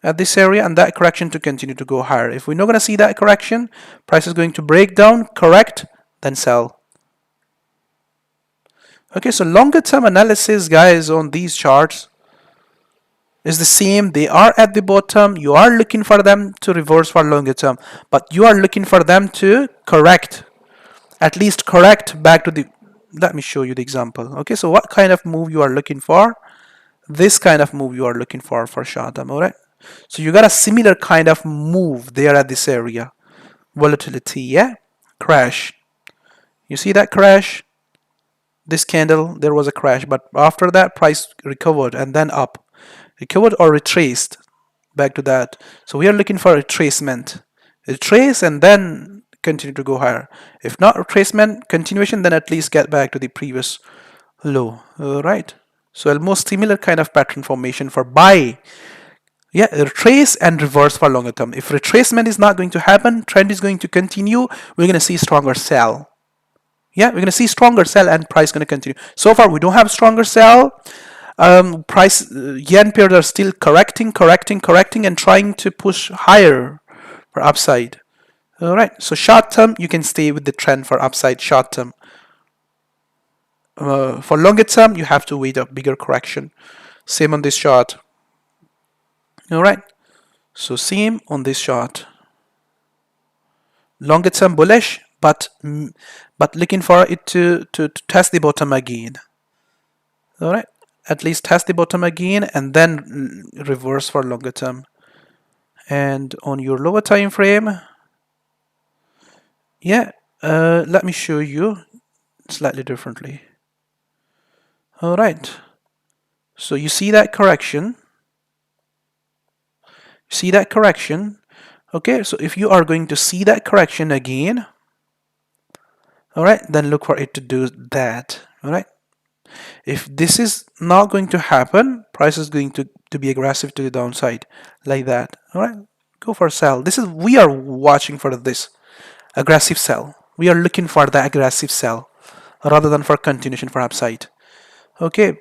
at this area and that correction to continue to go higher. If we're not going to see that correction, price is going to break down, correct, then sell. Okay, so longer term analysis, guys, on these charts. is the same. They are at the bottom. You are looking for them to reverse for longer term, but you are looking for them to correct, at least correct back to the, let me show you the example. Okay, so what kind of move you are looking for? This kind of move you are looking for short term. All right, so you got a similar kind of move there at this area. Volatility, yeah, crash. You see that crash? This candle, there was a crash, but after that price recovered and then up, recovered or retraced back to that. So we are looking for a retracement, retrace and then continue to go higher. If not retracement, continuation, then at least get back to the previous low. All right, so almost similar kind of pattern formation for buy. Yeah, retrace and reverse for longer term. If retracement is not going to happen, trend is going to continue, we're going to see stronger sell. Yeah, we're going to see stronger sell and price going to continue. So far, we don't have stronger sell. Price yen pairs are still correcting, and trying to push higher for upside. All right, so short term, you can stay with the trend for upside short term. For longer term, you have to wait a bigger correction. Same on this chart. All right, so same on this chart. Longer term bullish, but looking for it to test the bottom again. All right, at least test the bottom again and then reverse for longer term. And on your lower time frame, yeah, let me show you slightly differently. All right, so you see that correction. See that correction. Okay, so if you are going to see that correction again, all right, then look for it to do that. All right, if this is not going to happen, price is going to be aggressive to the downside like that. All right, go for sell. This is, we are watching for this aggressive sell. We are looking for the aggressive sell rather than for continuation for upside. Okay,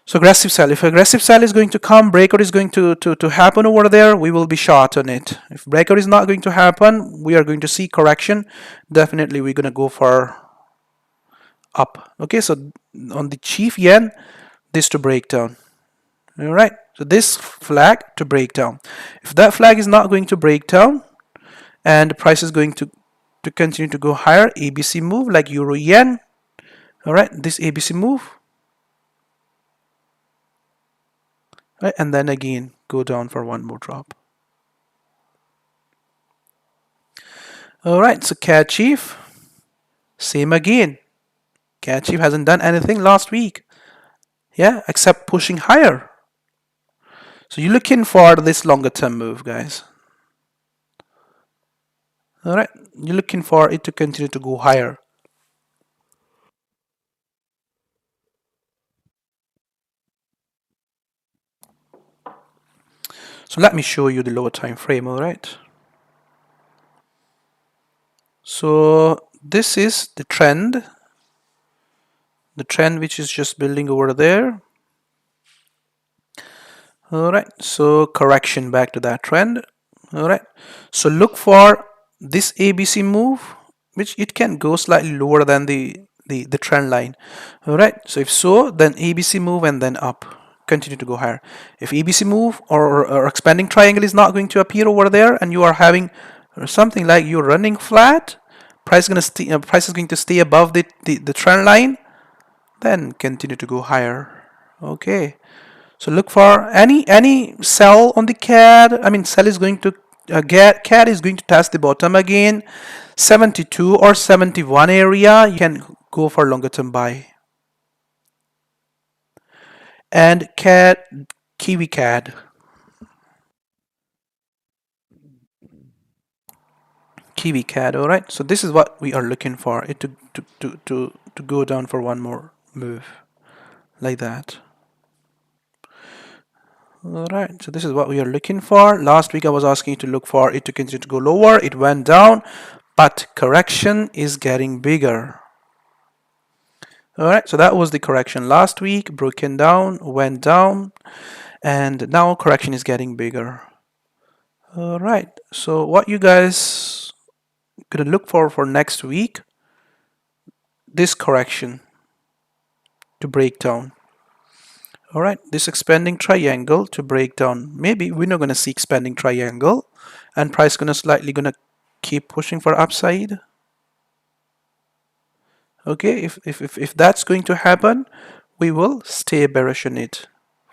so aggressive sell. If aggressive sell is going to come, breakout is going to happen over there, we will be short on it. If breakout is not going to happen, we are going to see correction. Definitely we're going to go for up. Okay, so on the chief yen, this to break down. All right, so this flag to break down. If that flag is not going to break down and the price is going to continue to go higher, ABC move like euro yen. All right, this ABC move. Right, and then again go down for one more drop. All right, so CAD Chief, same again. CAD Chief hasn't done anything last week, yeah, except pushing higher. So you're looking for this longer term move, guys. All right, you're looking for it to continue to go higher. So let me show you the lower time frame. All right, so this is the trend which is just building over there. All right, so correction back to that trend. All right, so look for this ABC move, which it can go slightly lower than the trend line. All right, so if so, then ABC move and then up, continue to go higher. If ABC move or expanding triangle is not going to appear over there, and you are having something like you're running flat, price is going to stay above the trend line, then continue to go higher. Okay, so look for any sell on the CAD. I mean, sell is going to CAD is going to test the bottom again, 72 or 71 area. You can go for longer term buy. And CAD, Kiwi CAD. Kiwi CAD, all right. So this is what we are looking for, it to go down for one more move like that. All right, so this is what we are looking for. Last week I was asking you to look for it to continue to go lower. It went down, but correction is getting bigger. All right, so that was the correction last week, broken down, went down, and now correction is getting bigger. All right, so what you guys gonna look for next week, this correction to break down. All right, this expanding triangle to break down. Maybe we're not going to see expanding triangle, and price slightly going to keep pushing for upside. Okay, if that's going to happen, we will stay bearish in it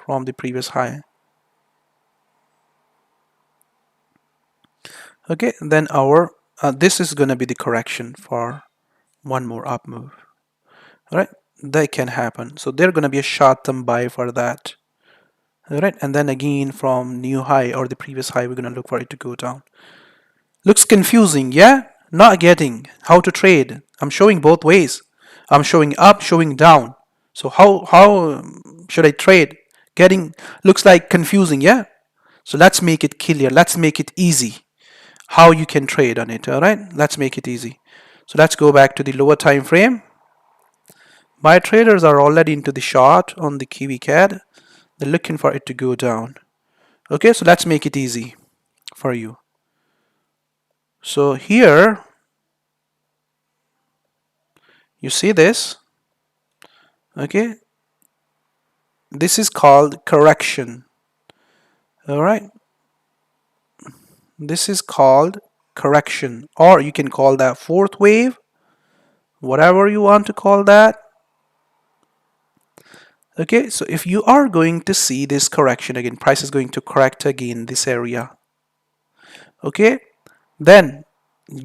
from the previous high. Okay, then our this is going to be the correction for one more up move. All right, that can happen. So there's going to be a short-term buy for that. All right, and then again from new high or the previous high, we're going to look for it to go down. Looks confusing, yeah? Not getting how to trade. I'm showing both ways. I'm showing up, showing down. So how should I trade? Getting looks like confusing, yeah? So let's make it clear. Let's make it easy. How you can trade on it, all right? Let's make it easy. So let's go back to the lower time frame. My traders are already into the short on the Kiwi CAD. They're looking for it to go down. Okay, so let's make it easy for you. So here, you see this, okay? This is called correction, all right? This is called correction, or you can call that fourth wave, whatever you want to call that. Okay, so if you are going to see this correction again, price is going to correct again this area. Okay, then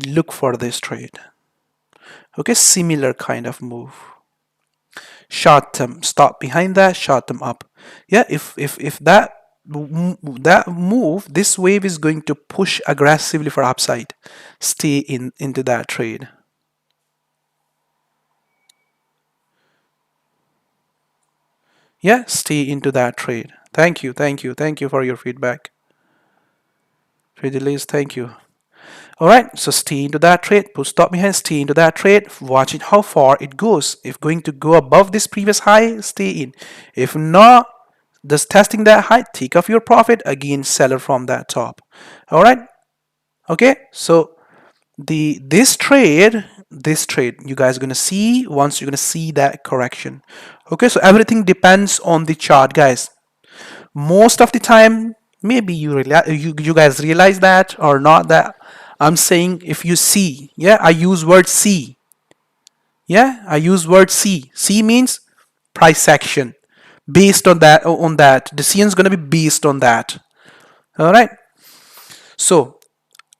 look for this trade. Okay, similar kind of move. Short term, stop behind that, short term up. Yeah, if that move, this wave is going to push aggressively for upside. Stay into that trade. Yeah, stay into that trade. Thank you for your feedback. Trade delays, thank you. All right, so stay into that trade, put stop behind, stay into that trade, watch it how far it goes. If going to go above this previous high, stay in. If not, just testing that high, take off your profit, again seller from that top. All right, okay, so this trade you guys are going to see once you're going to see that correction. Okay, so everything depends on the chart, guys. Most of the time, maybe you guys realize that or not, that I'm saying if you see, yeah, I use word see. Yeah, I use word see. See means price action. Based on that, decision is going to be based on that. All right. So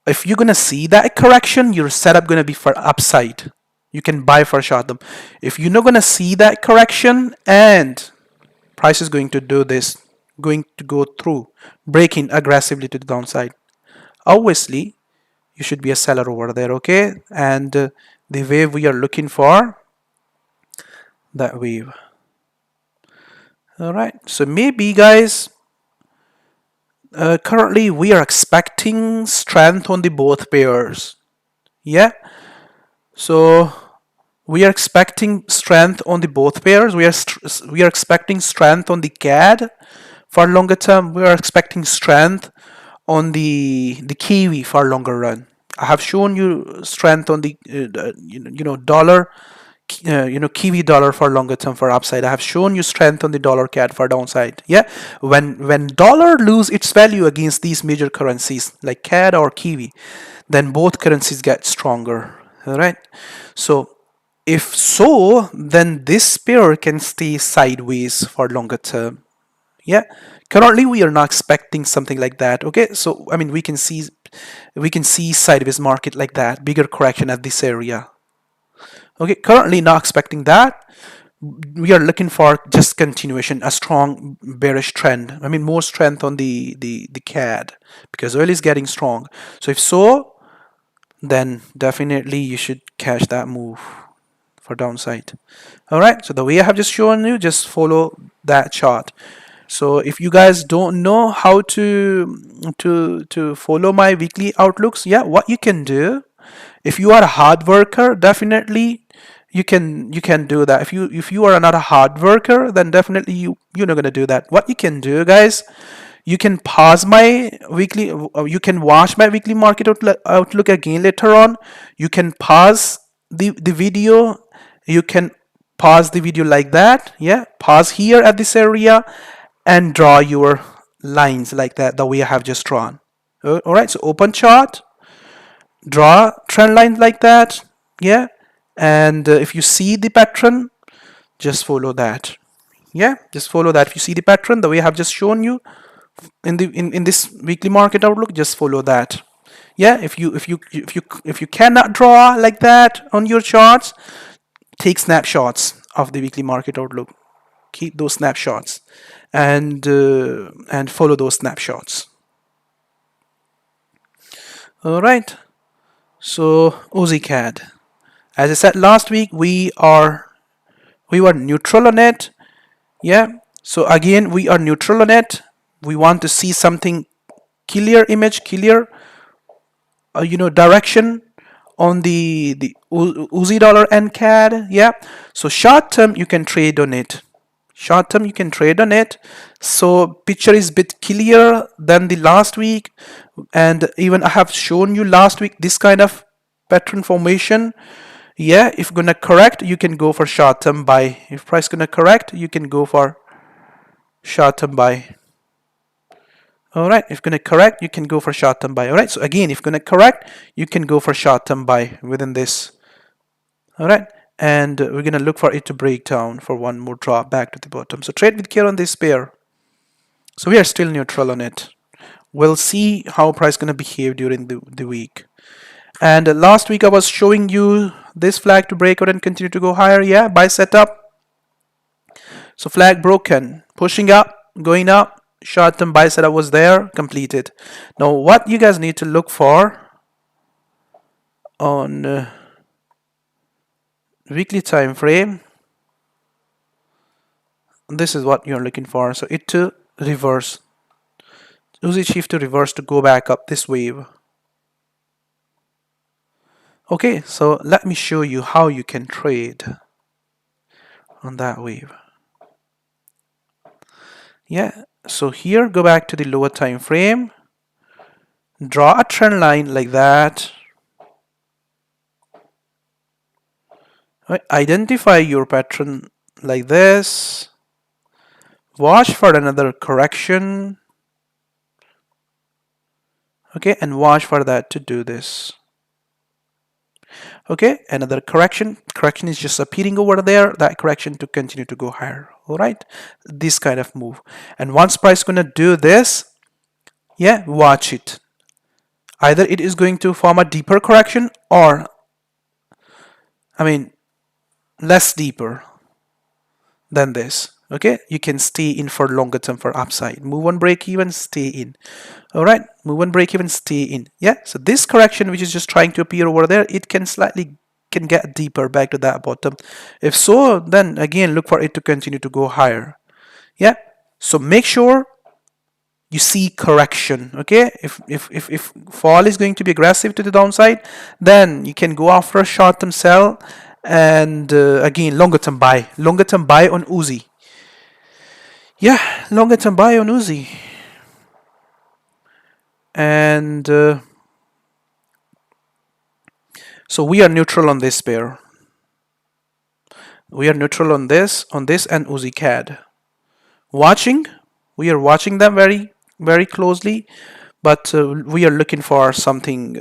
if you're going to see that correction, your setup going to be for upside. You can buy for short term. If you're not going to see that correction and price is going to do this, going to go through, breaking aggressively to the downside, obviously you should be a seller over there, okay? And the wave we are looking for, that wave. All right, so maybe guys, currently we are expecting strength on the both pairs. Yeah, so we are expecting strength on the both pairs. We are expecting strength on the CAD for longer term. We are expecting strength on the Kiwi for longer run. I have shown you strength on the dollar, Kiwi dollar for longer term for upside. I have shown you strength on the Dollar-CAD for downside. Yeah, when dollar lose its value against these major currencies like CAD or Kiwi, then both currencies get stronger. All right, so if so, then this pair can stay sideways for longer term. Yeah, currently we are not expecting something like that. Okay, so I mean we can see sideways market like that, bigger correction at this area. Okay, currently not expecting that. We are looking for just continuation, a strong bearish trend. I mean more strength on the CAD because oil is getting strong. So if so, then definitely you should catch that move for downside. All right, so the way I have just shown you, just follow that chart. So if you guys don't know how to follow my weekly outlooks, yeah, what you can do, if you are a hard worker, definitely you can do that. If you are not a hard worker, then definitely you're not gonna do that. What you can do, guys, you can pause my weekly, you can watch my weekly market outlook again later on. You can pause the video. You can pause the video like that. Yeah, pause here at this area and draw your lines like that, the way I have just drawn. All right, so open chart, draw trend lines like that. Yeah, and if you see the pattern, just follow that. Yeah, just follow that. If you see the pattern the way I have just shown you in this weekly market outlook, just follow that. Yeah, if you cannot draw like that on your charts, take snapshots of the weekly market outlook. Keep those snapshots and follow those snapshots. All right. So Aussie CAD, as I said last week, we were neutral on it. Yeah. So again, we are neutral on it. We want to see something clear image, clear direction on the Aussie dollar and CAD. Yeah, so short term you can trade on it. Short term you can trade on it. So picture is a bit clearer than the last week, and even I have shown you last week this kind of pattern formation. Yeah, if gonna correct, you can go for short term buy. If price gonna correct, you can go for short term buy. All right, if gonna correct, you can go for short term buy. All right, so again, if gonna correct, you can go for short term buy within this. All right, and we're gonna look for it to break down for one more drop back to the bottom. So trade with care on this pair. So we are still neutral on it. We'll see how price gonna behave during the week. And last week I was showing you this flag to break out and continue to go higher. Yeah, buy setup. So flag broken, pushing up, going up. Short term buy setup was there, completed. Now what you guys need to look for on weekly time frame, this is what you're looking for. So it to reverse, Uzi Chief to reverse to go back up this wave. Okay, so let me show you how you can trade on that wave. Yeah, so here go back to the lower time frame, draw a trend line like that. Right, identify your pattern like this, watch for another correction, okay, and watch for that to do this. Okay, another correction is just appearing over there, that correction to continue to go higher. All right, this kind of move, and once price gonna do this, yeah, watch it. Either it is going to form a deeper correction, or less deeper than this. Okay, you can stay in for longer term for upside. Move on break even, stay in. All right, move on break even, stay in. Yeah, so this correction which is just trying to appear over there, it can get deeper back to that bottom. If so, then again look for it to continue to go higher. Yeah, so make sure you see correction. Okay, if fall is going to be aggressive to the downside, then you can go after a short-term sell, and again longer term buy on Uzi. Yeah, longer term buy on Uzi. And so we are neutral on this pair. We are neutral on this and Uzi CAD. We are watching them very, very closely, but we are looking for something,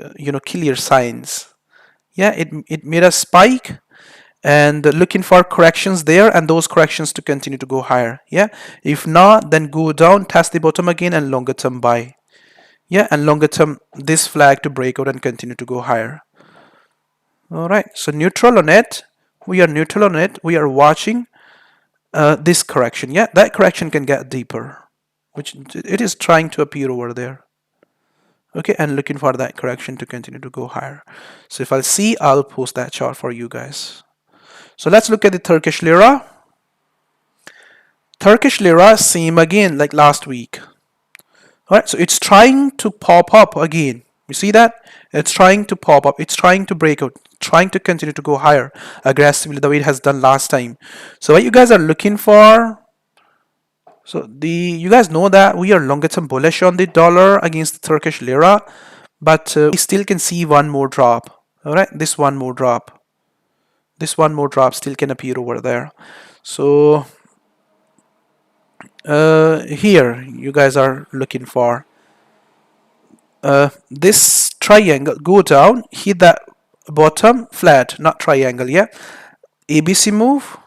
clear signs. Yeah, it made a spike, and looking for corrections there, and those corrections to continue to go higher. Yeah, if not, then go down, test the bottom again, and longer term buy. Yeah, and longer term this flag to break out and continue to go higher. All right, so neutral on it. We are neutral on it. We are watching this correction. Yeah, that correction can get deeper, which it is trying to appear over there. Okay, and looking for that correction to continue to go higher. So if I'll see, I'll post that chart for you guys. So let's look at the Turkish Lira. Turkish Lira, same again like last week. All right, so it's trying to pop up again. You see that? It's trying to pop up. It's trying to break out, trying to continue to go higher aggressively the way it has done last time. So what you guys are looking for, so you guys know that we are longer term bullish on the dollar against the Turkish Lira, but we still can see one more drop. All right, this one more drop. this one more drop still can appear over there. So here you guys are looking for this triangle, go down, hit that bottom flat, not triangle, yeah, ABC move,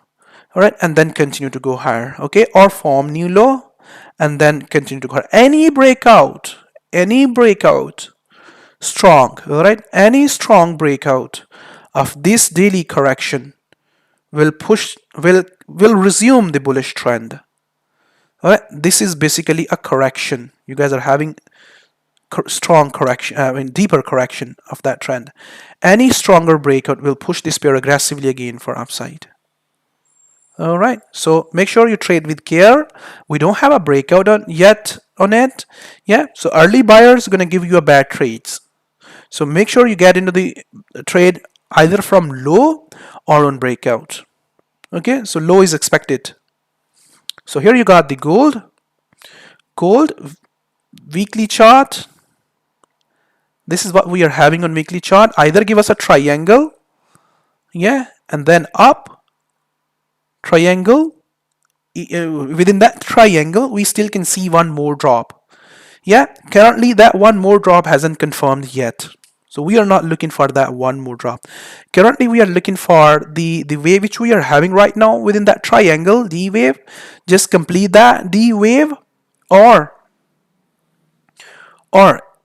all right, and then continue to go higher, okay, or form new low and then continue to go higher. Any breakout strong, all right, any strong breakout of this daily correction will resume the bullish trend. All right, this is basically a correction. You guys are having strong correction, deeper correction of that trend. Any stronger breakout will push this pair aggressively again for upside. All right, so make sure you trade with care. We don't have a breakout yet on it. Yeah, so early buyers are going to give you a bad trades. So make sure you get into the trade either from low or on breakout. Okay, so low is expected. So here you got the gold weekly chart. This is what we are having on weekly chart. Either give us a triangle, yeah, and then up, triangle. Within that triangle, we still can see one more drop. Yeah, currently that one more drop hasn't confirmed yet. So we are not looking for that one more drop. Currently, we are looking for the wave which we are having right now within that triangle, D wave. Just complete that D wave, or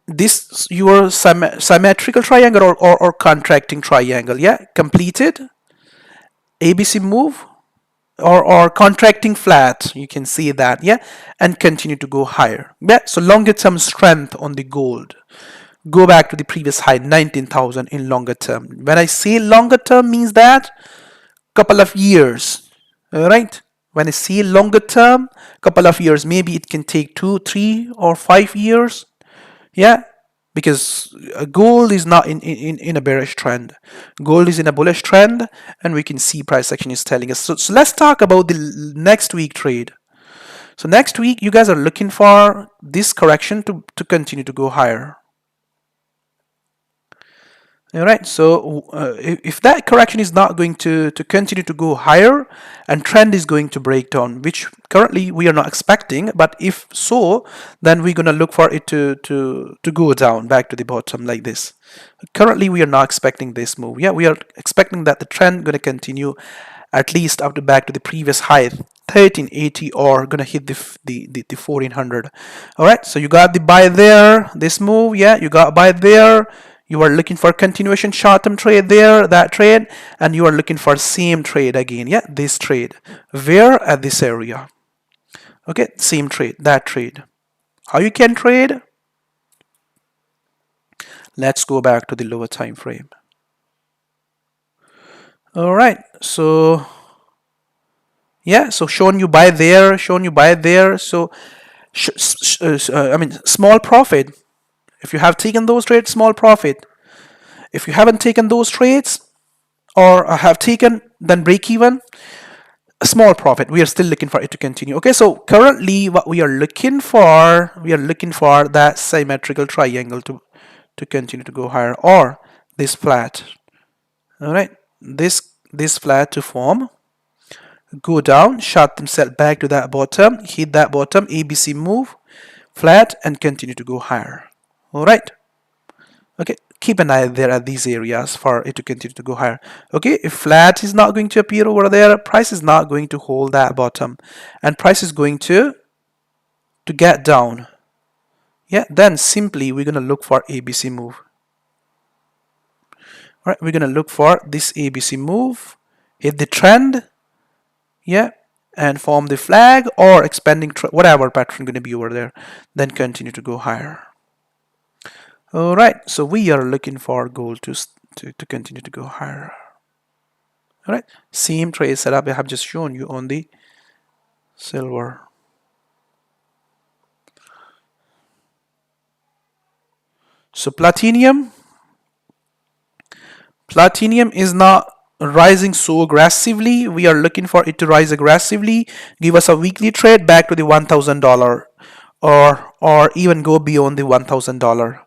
this your symmetrical triangle or contracting triangle. Yeah, completed. ABC move or contracting flat. You can see that. Yeah, and continue to go higher. Yeah, so longer term strength on the gold. Go back to the previous high, 19,000 in longer term. When I say longer term, means that couple of years, all right? When I say longer term, couple of years, maybe it can take 2, 3, or 5 years. Yeah, because gold is not in a bearish trend. Gold is in a bullish trend, and we can see price action is telling us. So let's talk about the next week trade. So next week, you guys are looking for this correction to continue to go higher. All right, so if that correction is not going to continue to go higher and trend is going to break down, which currently we are not expecting, but if so, then we're going to look for it to go down back to the bottom like this. Currently, we are not expecting this move. Yeah, we are expecting that the trend going to continue at least up to back to the previous high, 1380, or gonna hit the 1400. All right, so you got the buy there, this move. Yeah, you got buy there. You are looking for continuation short-term trade there, that trade, and you are looking for same trade again. Yeah, this trade. Where? At this area. Okay, same trade, that trade. How you can trade? Let's go back to the lower time frame. All right, so yeah, so showing you buy there, showing you buy there. So I mean, small profit. If you have taken those trades, small profit. If you haven't taken those trades or have taken, then break even, a small profit. We are still looking for it to continue. Okay, so currently what we are looking for that symmetrical triangle to continue to go higher, or this flat. All right, this flat to form, go down, shot themselves back to that bottom, hit that bottom, ABC move, flat, and continue to go higher. All right. Okay, keep an eye there at these areas for it to continue to go higher. Okay, if flat is not going to appear over there, price is not going to hold that bottom, and price is going to get down. Yeah, then simply we're going to look for ABC move. All right, we're going to look for this ABC move, hit the trend, yeah, and form the flag or expanding whatever pattern going to be over there, then continue to go higher. All right, so we are looking for gold to continue to go higher. All right, same trade setup I have just shown you on the silver. So platinum is not rising so aggressively. We are looking for it to rise aggressively, give us a weekly trade back to the $1,000, or even go beyond the $1,000.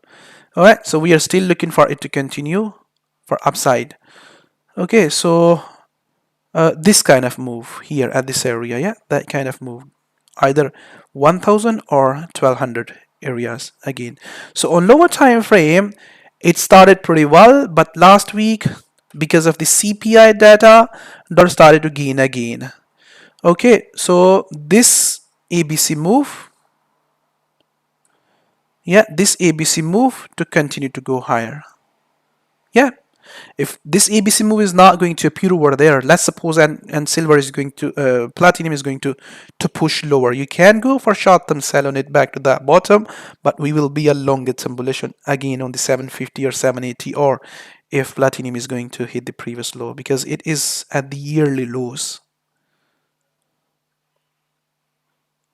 All right, so we are still looking for it to continue for upside. Okay, so This kind of move here at this area, yeah, that kind of move, either 1000 or 1200 areas again. So on lower time frame, it started pretty well, but last week, because of the CPI data, dollar started to gain again. Okay, so this ABC move, yeah, this ABC move to continue to go higher. Yeah, if this ABC move is not going to appear over there, let's suppose and silver is going to platinum is going to push lower, you can go for short-term sell on it back to that bottom, but we will be a longer-term bullish again on the 750 or 780, or if platinum is going to hit the previous low, because it is at the yearly lows.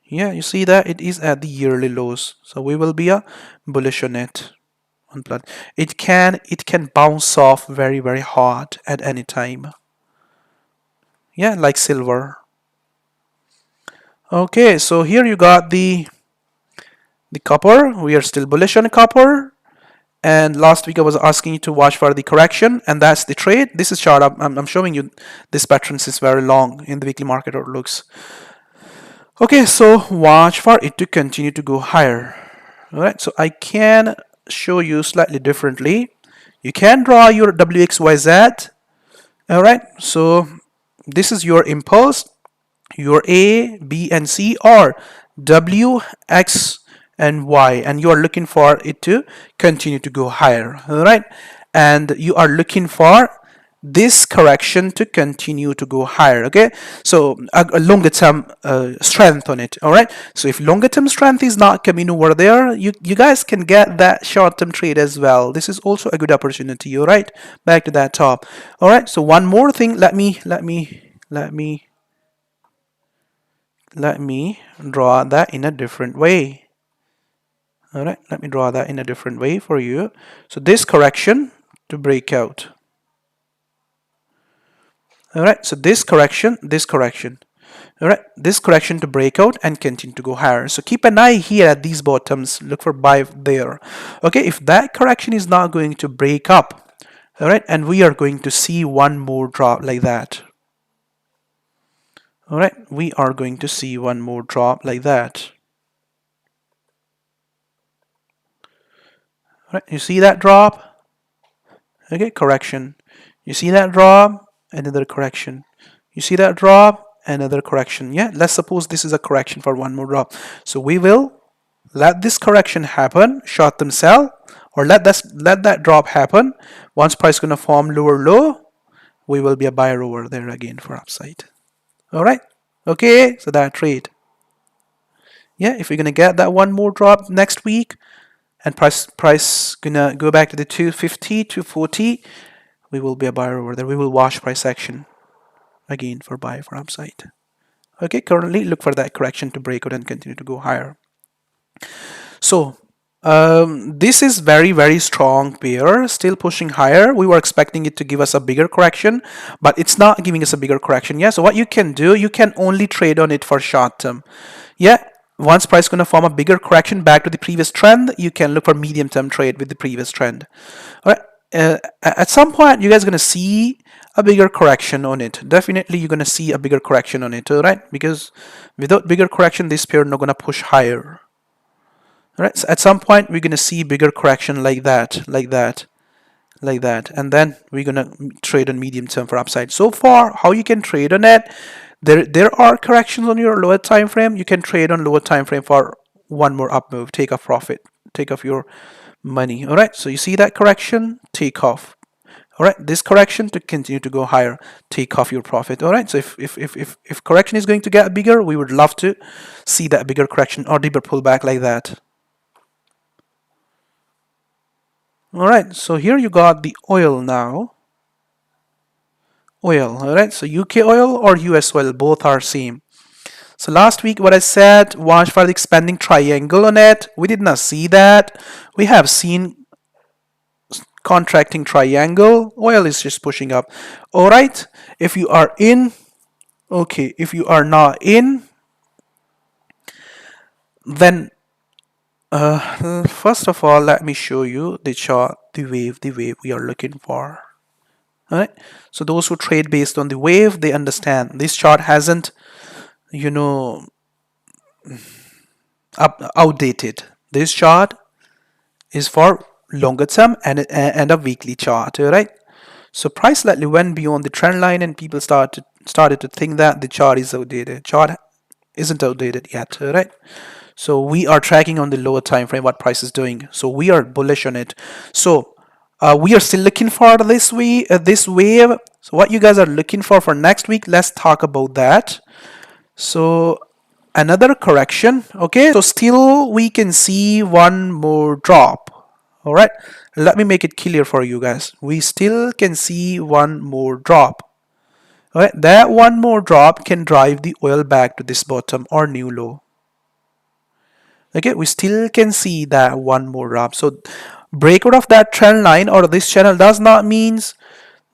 Yeah, you see that it is at the yearly lows, so we will be a bullish on it. On plat, it can bounce off very hard at any time. Yeah, like silver. Okay, so here you got the copper. We are still bullish on copper. And last week I was asking you to watch for the correction, and that's the trade. This is chart. I'm showing you this pattern since very long in the weekly market outlooks. Okay, so watch for it to continue to go higher. All right, so I can show you slightly differently. You can draw your WXYZ. All right, so this is your impulse, your A, B, and C, or W, X, and Y, and you are looking for it to continue to go higher. All right, and you are looking for this correction to continue to go higher. Okay, so a longer term strength on it. All right, so if longer term strength is not coming over there, you guys can get that short term trade as well. This is also a good opportunity. All right, back to that top. All right, so one more thing, let me draw that in a different way. All right, let me draw that in a different way for you. So this correction to break out. All right, so this correction, all right, this correction to break out and continue to go higher. So keep an eye here at these bottoms, look for buy there. Okay, if that correction is not going to break up, all right, and we are going to see one more drop like that. All right, we are going to see one more drop like that. All right, you see that drop? Okay, correction. You see that drop? Another correction. You see that drop? Another correction. Yeah, let's suppose this is a correction for one more drop. So we will let this correction happen, short term sell, or let that drop happen. Once price gonna form lower low, we will be a buyer over there again for upside. All right. Okay, so that trade. Yeah, if we're gonna get that one more drop next week, and price gonna go back to the 250, 240, we will be a buyer over there. We will watch price action again for buy for upside. Okay, currently look for that correction to break out and continue to go higher. So this is very strong pair, still pushing higher. We were expecting it to give us a bigger correction, but it's not giving us a bigger correction. Yeah, so what you can do, you can only trade on it for short term. Yeah, once price going to form a bigger correction back to the previous trend, you can look for medium term trade with the previous trend. All right, at some point you guys are going to see a bigger correction on it. Definitely you're going to see a bigger correction on it. All right, because without bigger correction, this pair not going to push higher. All right, so at some point we're going to see bigger correction like that, and then we're going to trade on medium term for upside. So far, how you can trade on it, there are corrections on your lower time frame. You can trade on lower time frame for one more up move, take off profit, take off your money. All right, so you see that correction, take off. All right, this correction to continue to go higher, take off your profit. All right, so if correction is going to get bigger, we would love to see that bigger correction or deeper pullback like that. All right, so here you got the oil now. Oil, all right, so UK oil or US oil, both are same. So last week what I said, watch for the expanding triangle on it. We did not see that. We have seen contracting triangle. Oil is just pushing up. All right, if you are in, okay, if you are not in, then first of all, let me show you the chart, the wave we are looking for. All right. So those who trade based on the wave, they understand this chart hasn't, you know, outdated. This chart is for longer term and a weekly chart. All right. So price slightly went beyond the trend line, and people started to think that the chart is outdated. Chart isn't outdated yet. All right. So we are tracking on the lower time frame what price is doing. So we are bullish on it. So we are still looking for this wave. So what you guys are looking for next week, let's talk about that. So another correction. Okay, so still we can see one more drop. All right, let me make it clear for you guys. We still can see one more drop. All right, that one more drop can drive the oil back to this bottom or new low. Okay, we still can see that one more drop. So breakout of that trend line or this channel does not means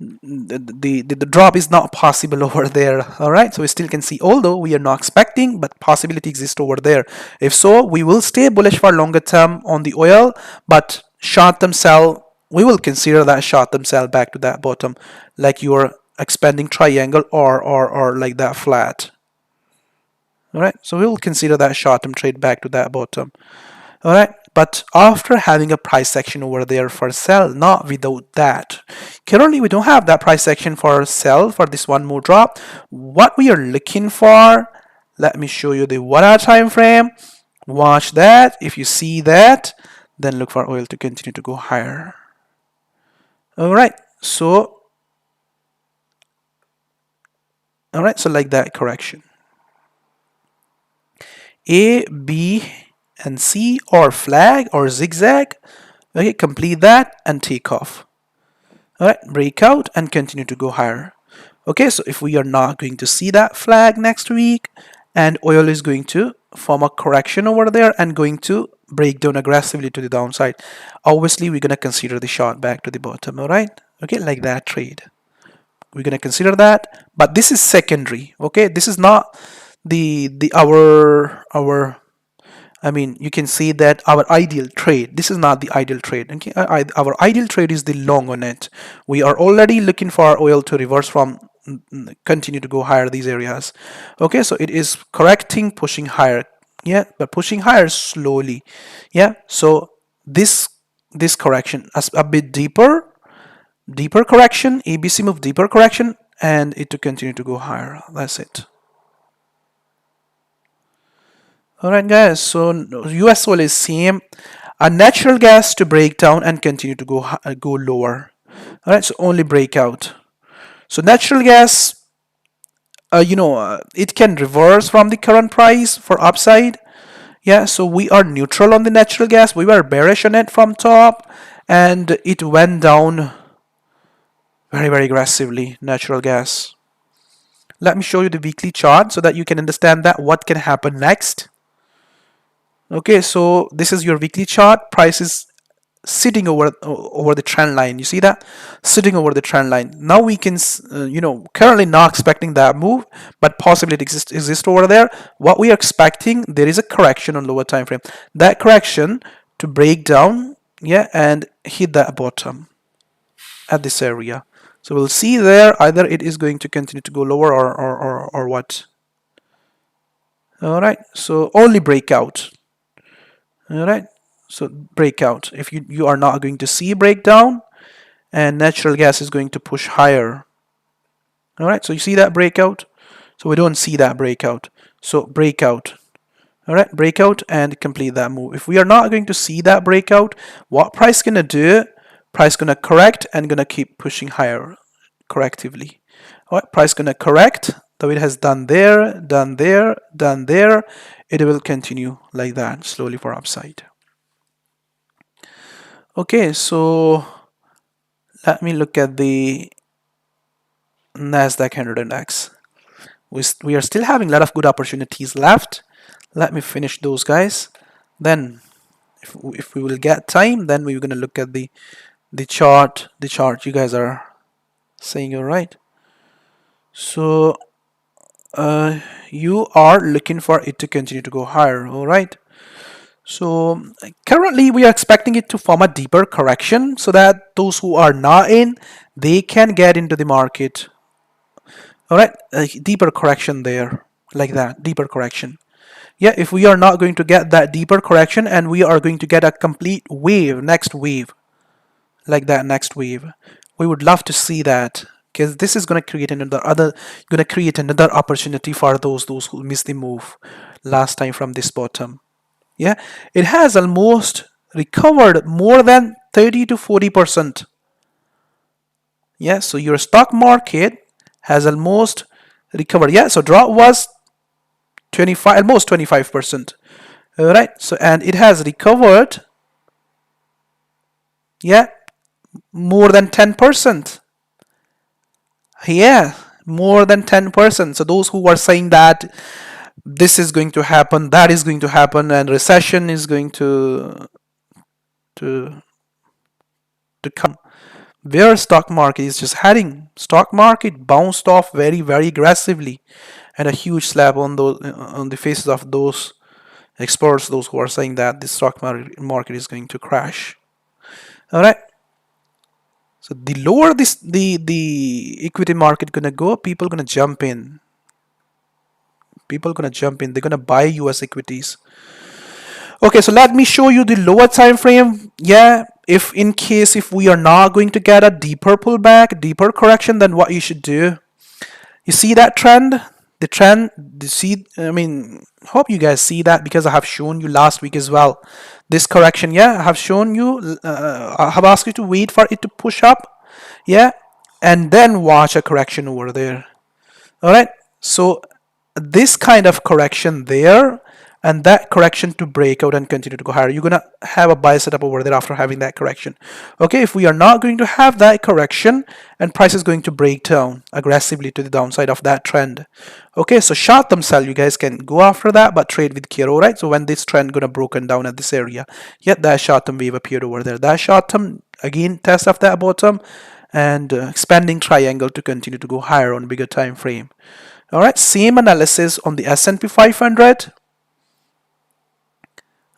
the drop is not possible over there. All right, so we still can see, although we are not expecting, but possibility exists over there. If so, we will stay bullish for longer term on the oil, but short term sell, we will consider that short term sell back to that bottom, like your expanding triangle or like that flat. All right, so we will consider that short-term trade back to that bottom. All right, but after having a price action over there for sell, not without that. Currently, we don't have that price action for sell for this one more drop. What we are looking for, let me show you the 1 hour time frame. Watch that. If you see that, then look for oil to continue to go higher. All right, so like that correction. A, B, and C, or flag or zigzag. Okay, complete that and take off. All right, break out and continue to go higher. Okay, so if we are not going to see that flag next week, and oil is going to form a correction over there and going to break down aggressively to the downside, obviously we're going to consider the short back to the bottom. All right, okay, like that trade. We're going to consider that, but this is secondary. Okay, this is not our I mean, you can see that our ideal trade, this is not the ideal trade. Okay, our ideal trade is the long on it. We are already looking for oil to reverse from, continue to go higher these areas. Okay, so it is correcting, pushing higher. Yeah, but pushing higher slowly. Yeah, so this correction as a bit deeper correction, ABC move deeper correction, and it to continue to go higher. That's it. Alright guys, so US oil is same. A natural gas to break down and continue to go lower. Alright, so only breakout. So natural gas, it can reverse from the current price for upside. Yeah, so we are neutral on the natural gas. We were bearish on it from top, and it went down very, very aggressively, natural gas. Let me show you the weekly chart so that you can understand that what can happen next. Okay, so this is your weekly chart. Price is sitting over the trend line. You see that? Sitting over the trend line. Now we can, currently not expecting that move, but possibly it exists over there. What we are expecting, there is a correction on lower time frame. That correction to break down, yeah, and hit that bottom at this area. So we'll see there, either it is going to continue to go lower or what. All right, so only breakout. All right, so breakout. If you are not going to see breakdown, and natural gas is going to push higher. All right, so you see that breakout. So we don't see that breakout. So breakout. All right, breakout and complete that move. If we are not going to see that breakout, what price gonna do? Price gonna correct and gonna keep pushing higher correctively. All right, price gonna correct. Though it has done there, done there, done there, it will continue like that slowly for upside. Okay, so let me look at the Nasdaq 100 index. We are still having a lot of good opportunities left. Let me finish those guys. Then if we will get time, then we're gonna look at the chart. The chart you guys are saying you're right. So you are looking for it to continue to go higher. All right, so currently we are expecting it to form a deeper correction so that those who are not in, they can get into the market. All right, a deeper correction there, like that, deeper correction. Yeah, if we are not going to get that deeper correction and we are going to get a complete wave, next wave, like that, next wave, we would love to see that, because this is going to create another opportunity for those who missed the move last time from this bottom. Yeah, it has almost recovered more than 30 to 40%. Yeah, so your stock market has almost recovered. Yeah, so drop was 25, almost 25%. All right, so and it has recovered, yeah, more than 10%. Yeah, more than 10%. So those who are saying that this is going to happen, that is going to happen, and recession is going to to come, where stock market is just heading. Stock market bounced off very aggressively, and a huge slap on the faces of those experts, those who are saying that the stock market is going to crash. All right. So the lower the equity market gonna go, people gonna jump in. People gonna jump in. They're gonna buy U.S. equities. Okay, so let me show you the lower time frame. Yeah, if in case if we are not going to get a deeper pullback, deeper correction, then what you should do. You see that trend? The trend, you see, I mean, hope you guys see that, because I have shown you last week as well. This correction, yeah, I have shown you, I have asked you to wait for it to push up, yeah, and then watch a correction over there. All right, so this kind of correction there, and that correction to break out and continue to go higher, you're gonna have a buy setup over there after having that correction. Okay, if we are not going to have that correction and price is going to break down aggressively to the downside of that trend, okay, so short term sell, you guys can go after that, but trade with care. All right, so when this trend gonna broken down at this area, yet that short term wave appeared over there, that short term again test of that bottom and expanding triangle to continue to go higher on bigger time frame. All right, same analysis on the S&P 500.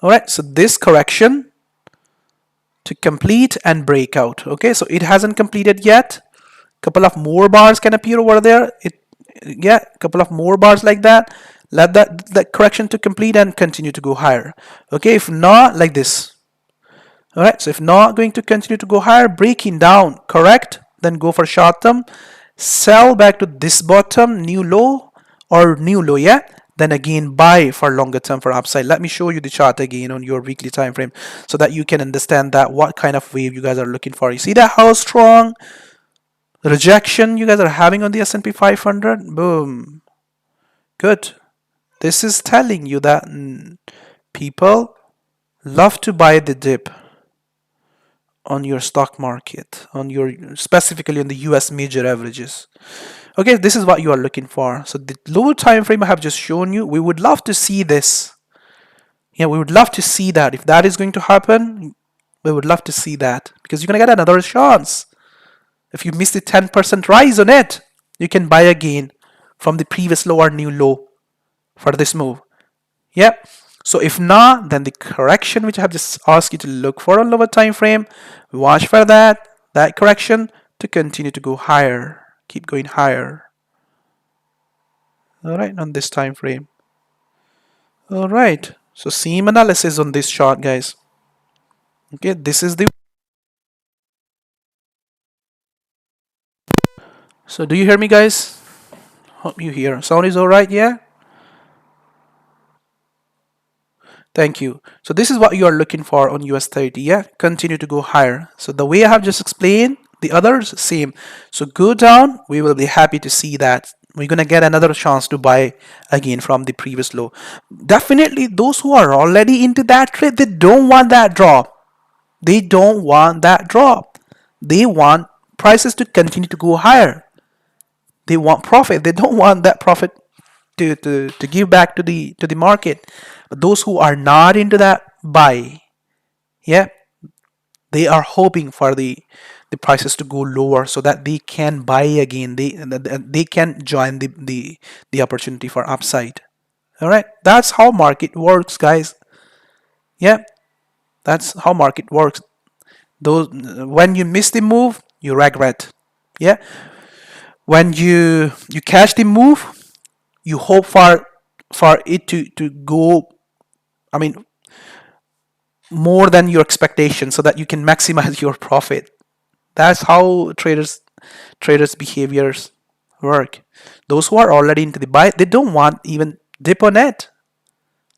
All right, so this correction to complete and break out. Okay, so it hasn't completed yet. Couple of more bars can appear over there. Yeah, couple of more bars like that. Let that correction to complete and continue to go higher. Okay, if not, like this. All right, so if not going to continue to go higher, breaking down, correct, then go for short term, sell back to this bottom, new low or new low, yeah, then again buy for longer term for upside. Let me show you the chart again on your weekly time frame so that you can understand that what kind of wave you guys are looking for. You see that how strong rejection you guys are having on the S&P 500? Boom. Good. This is telling you that people love to buy the dip on your stock market, on your specifically on the US major averages. Okay, this is what you are looking for. So the lower time frame I have just shown you, we would love to see this. Yeah, we would love to see that. If that is going to happen, we would love to see that, because you're gonna get another chance. If you miss the 10% rise on it, you can buy again from the previous low or new low for this move. Yep. So if not, then the correction which I have just asked you to look for on lower time frame, watch for that correction to continue to go higher, keep going higher. All right, on this time frame. All right, so same analysis on this chart, guys. Okay, this is the. So do you hear me, guys? Hope you hear. Sound is all right, yeah? Thank you. So this is what you are looking for on US 30, yeah? Continue to go higher. So the way I have just explained, the others, same. So go down, we will be happy to see that. We're going to get another chance to buy again from the previous low. Definitely those who are already into that trade, they don't want that drop. They don't want that drop. They want prices to continue to go higher. They want profit. They don't want that profit to give back to the market. But those who are not into that buy, yeah, they are hoping for the prices to go lower so that they can buy again. They can join the opportunity for upside. All right, that's how market works, guys. Yeah, that's how market works. Those when you miss the move, you regret. Yeah, when you catch the move, you hope for it to go, I mean, more than your expectation, so that you can maximize your profit. That's how traders behaviors work. Those who are already into the buy, they don't want even dip on it.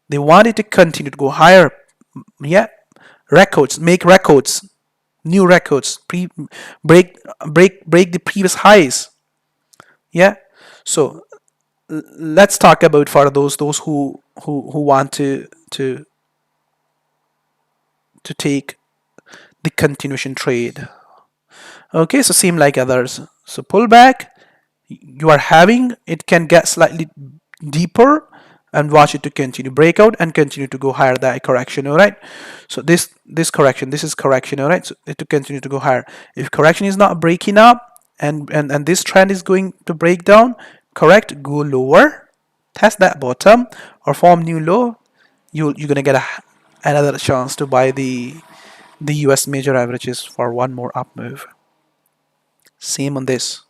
They want it to continue to go higher. Yeah, records, make records, new records, break the previous highs. Yeah. So let's talk about for those who want to take the continuation trade. Okay, so same like others. So pullback you are having, it can get slightly deeper, and watch it to continue breakout and continue to go higher, that correction. All right, so this correction, this is correction. All right, so it to continue to go higher. If correction is not breaking up, and this trend is going to break down, correct, go lower, test that bottom or form new low, you're gonna get another chance to buy the US major averages for one more up move. Same on this.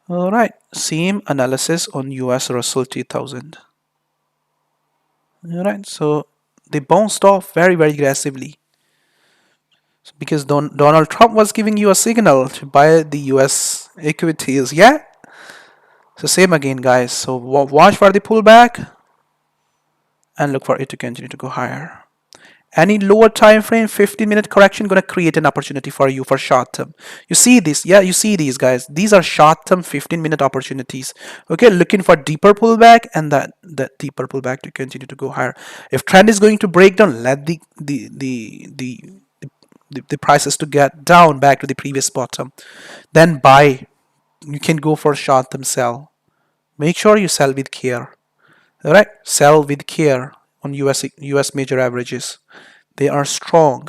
All right, same analysis on US Russell 2000. All right, so they bounced off very aggressively because Donald Trump was giving you a signal to buy the US equities. Yeah, so same again, guys. So watch for the pullback and look for it to continue to go higher. Any lower time frame 15-minute correction going to create an opportunity for you for short term. You see this? Yeah, you see these, guys. These are short term 15-minute opportunities. Okay, looking for deeper pullback, and that deeper pullback to continue to go higher. If trend is going to break down, let the prices to get down back to the previous bottom, then buy. You can go for short term sell. Make sure you sell with care. All right, sell with care on US major averages. They are strong.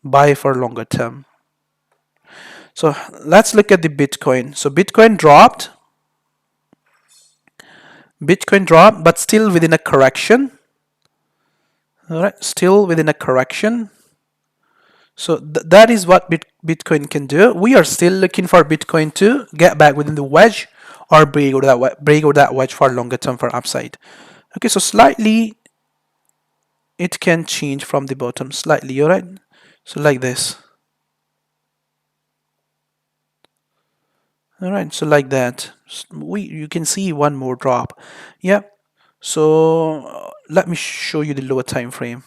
Buy for longer term. So let's look at the Bitcoin. So Bitcoin dropped, but still within a correction. All right, still within a correction. So that is what Bitcoin can do. We are still looking for Bitcoin to get back within the wedge or break out that wedge for longer term for upside. Okay, so slightly it can change from the bottom slightly. All right, so like this. All right, so like that, you can see one more drop. Yeah, so let me show you the lower time frame.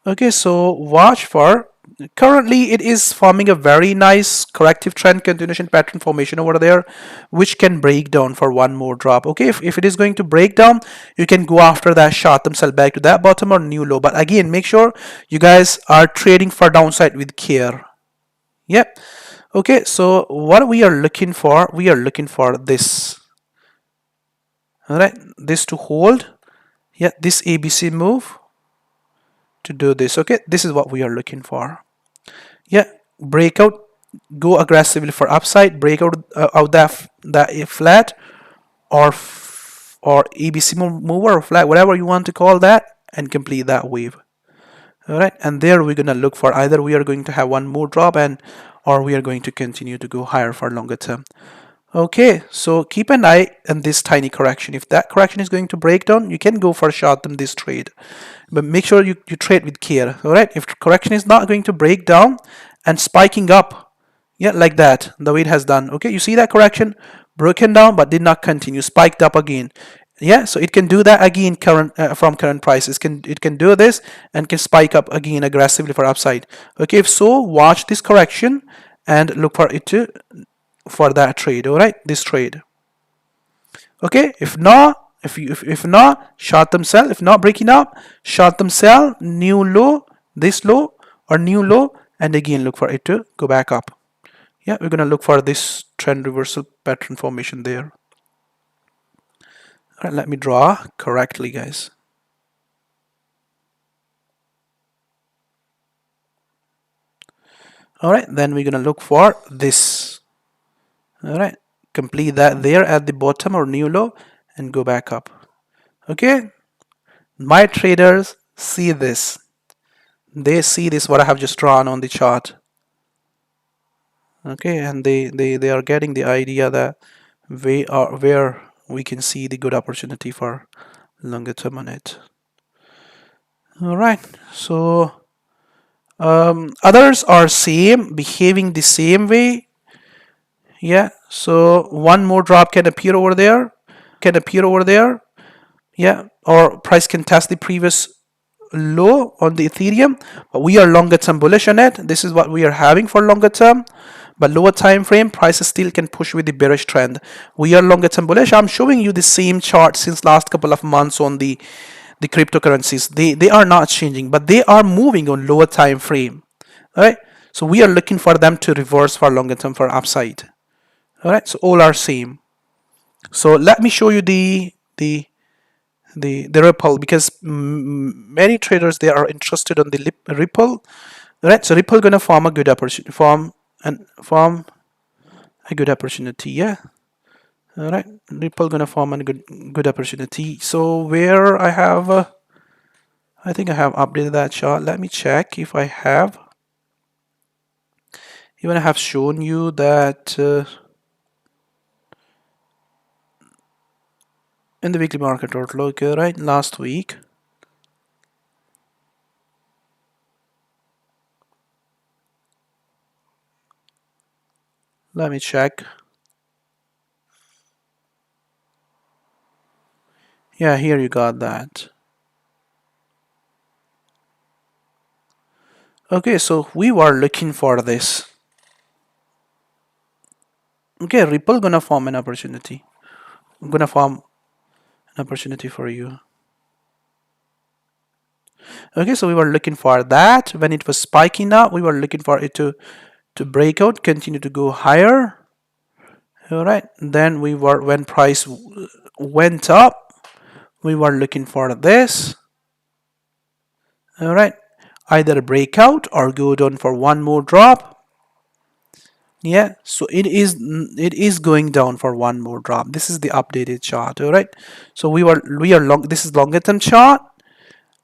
Okay, so watch for, currently it is forming a very nice corrective trend continuation pattern formation over there, which can break down for one more drop. Okay, if it is going to break down, you can go after that short term sell back to that bottom or new low, but again, make sure you guys are trading for downside with care. Yep. Okay, so what we are looking for, this. All right, this to hold. Yeah, this ABC move to do this. Okay, this is what we are looking for. Yeah, breakout, go aggressively for upside, breakout out that flat or ABC mover or flat, whatever you want to call that, and complete that wave. All right, and there we're gonna look for either we are going to have one more drop or we are going to continue to go higher for longer term. Okay, so keep an eye on this tiny correction. If that correction is going to break down, you can go for short term this trade, but make sure you trade with care. All right, if correction is not going to break down and spiking up, yeah, like that, the way it has done. Okay, you see that correction broken down but did not continue, spiked up again. Yeah, so it can do that again from current prices. It can do this and can spike up again aggressively for upside. Okay, if so, watch this correction and look for it to for that trade. All right, this trade. Okay, if not, if not, short term sell. If not breaking up, short term sell, new low, this low or new low, and again look for it to go back up. Yeah, we're gonna look for this trend reversal pattern formation there. All right, let me draw correctly, guys. All right, then we're gonna look for this. All right, complete that there at the bottom or new low and go back up. Okay, My traders see this. They see this what I have just drawn on the chart. Okay, and they are getting the idea that where we can see the good opportunity for longer term on it. All right, so others are same, behaving the same way. Yeah, so one more drop can appear over there, yeah, or price can test the previous low on the Ethereum, but we are longer term bullish on it. This is what we are having for longer term, but lower time frame prices still can push with the bearish trend. We are longer term bullish. I'm showing you the same chart since last couple of months on the cryptocurrencies. They are not changing, but they are moving on lower time frame. All right, so we are looking for them to reverse for longer term for upside. All right, so all are same. So let me show you the Ripple, because many traders they are interested on the Ripple. Right, so Ripple gonna form a good opportunity, form a good opportunity. Yeah, all right, Ripple gonna form a good opportunity. So where I have I think I have updated that chart. Let me check if I have. Even I have shown you that in the weekly market outlook, right, last week. Let me check. Yeah, here you got that. Okay, so we were looking for this. Okay, Ripple gonna form an opportunity. I'm gonna form an opportunity for you. Okay, so we were looking for that when it was spiking up. We were looking for it to break out, continue to go higher. All right, then we were, when price went up, we were looking for this. All right, either breakout or go down for one more drop. Yeah, so it is going down for one more drop. This is the updated chart. All right, so we are long. This is longer term chart.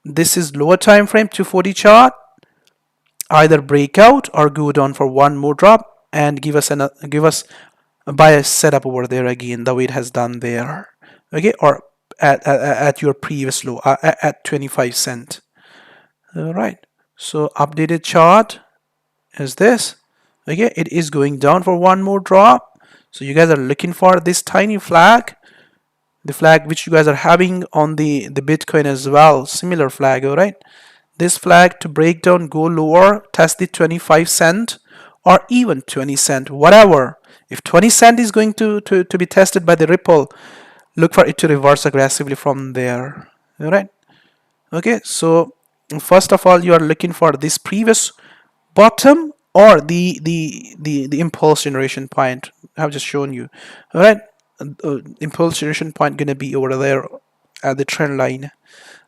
This is lower time frame 240 chart. Either breakout or go down for one more drop and give us a bias setup over there again, the way it has done there. Okay, or at your previous low at 25 cent. All right, so updated chart is this. Okay, it is going down for one more drop. So you guys are looking for this tiny flag, the flag which you guys are having on the Bitcoin as well, similar flag. All right, this flag to break down, go lower, test the 25 cent or even 20 cent, whatever. If 20 cent is going to be tested by the Ripple, look for it to reverse aggressively from there. All right, okay, so first of all you are looking for this previous bottom or the impulse generation point. I've just shown you. All right, impulse generation point gonna be over there at the trend line.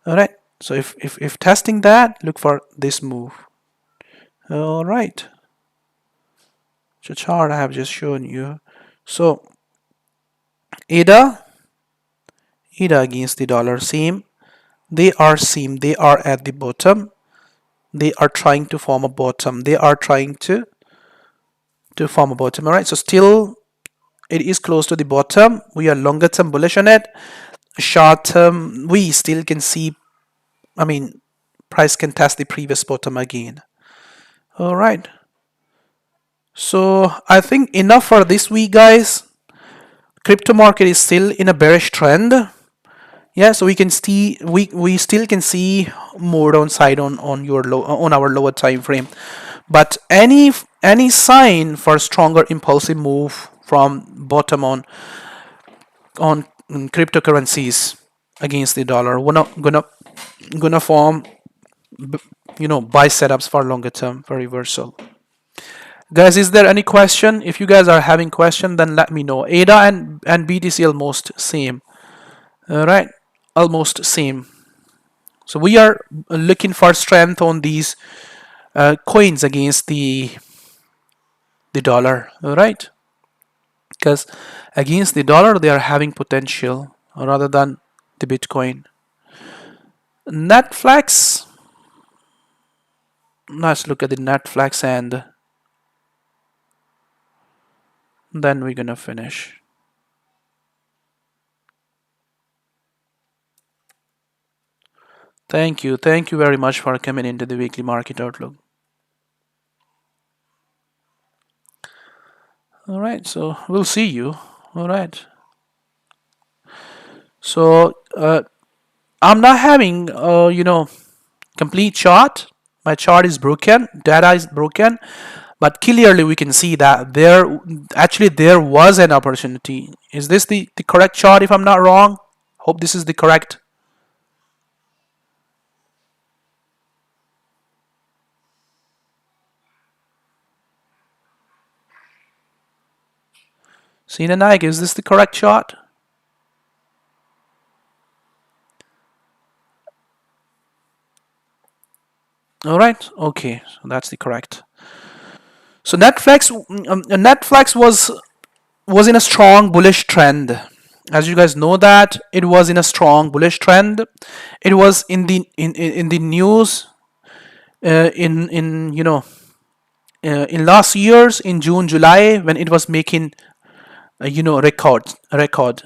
All right, so if testing that, look for this move. All right, so chart I have just shown you. So ADA against the dollar, same. They are at the bottom. They are trying to form a bottom. They are trying to form a bottom. All right, so still it is close to the bottom. We are longer term bullish on it. Short term, we still can see, I mean, price can test the previous bottom again. All right, so I think enough for this week, guys. Crypto market is still in a bearish trend. Yeah, so we can see, we still can see more downside on your low, on our lower time frame, but any sign for stronger impulsive move from bottom on cryptocurrencies against the dollar, we're not gonna form, buy setups for longer term for reversal. Guys, is there any question? If you guys are having question, then let me know. ADA and BTC almost same. All right, almost same. So we are looking for strength on these coins against the dollar. All right, because against the dollar they are having potential rather than the Bitcoin. Netflix. Let's look at the Netflix and then we're gonna finish. Thank you very much for coming into the weekly market outlook. All right, so we'll see you. All right. So I'm not having complete chart. My chart is broken, data is broken, but clearly we can see that there was an opportunity. Is this the correct chart if I'm not wrong? Hope this is the correct. Sina Naik, is this the correct chart? All right, okay, so that's the correct. So Netflix was in a strong bullish trend. As you guys know that it was in a strong bullish trend. It was in the news in in last years in June July when it was making record.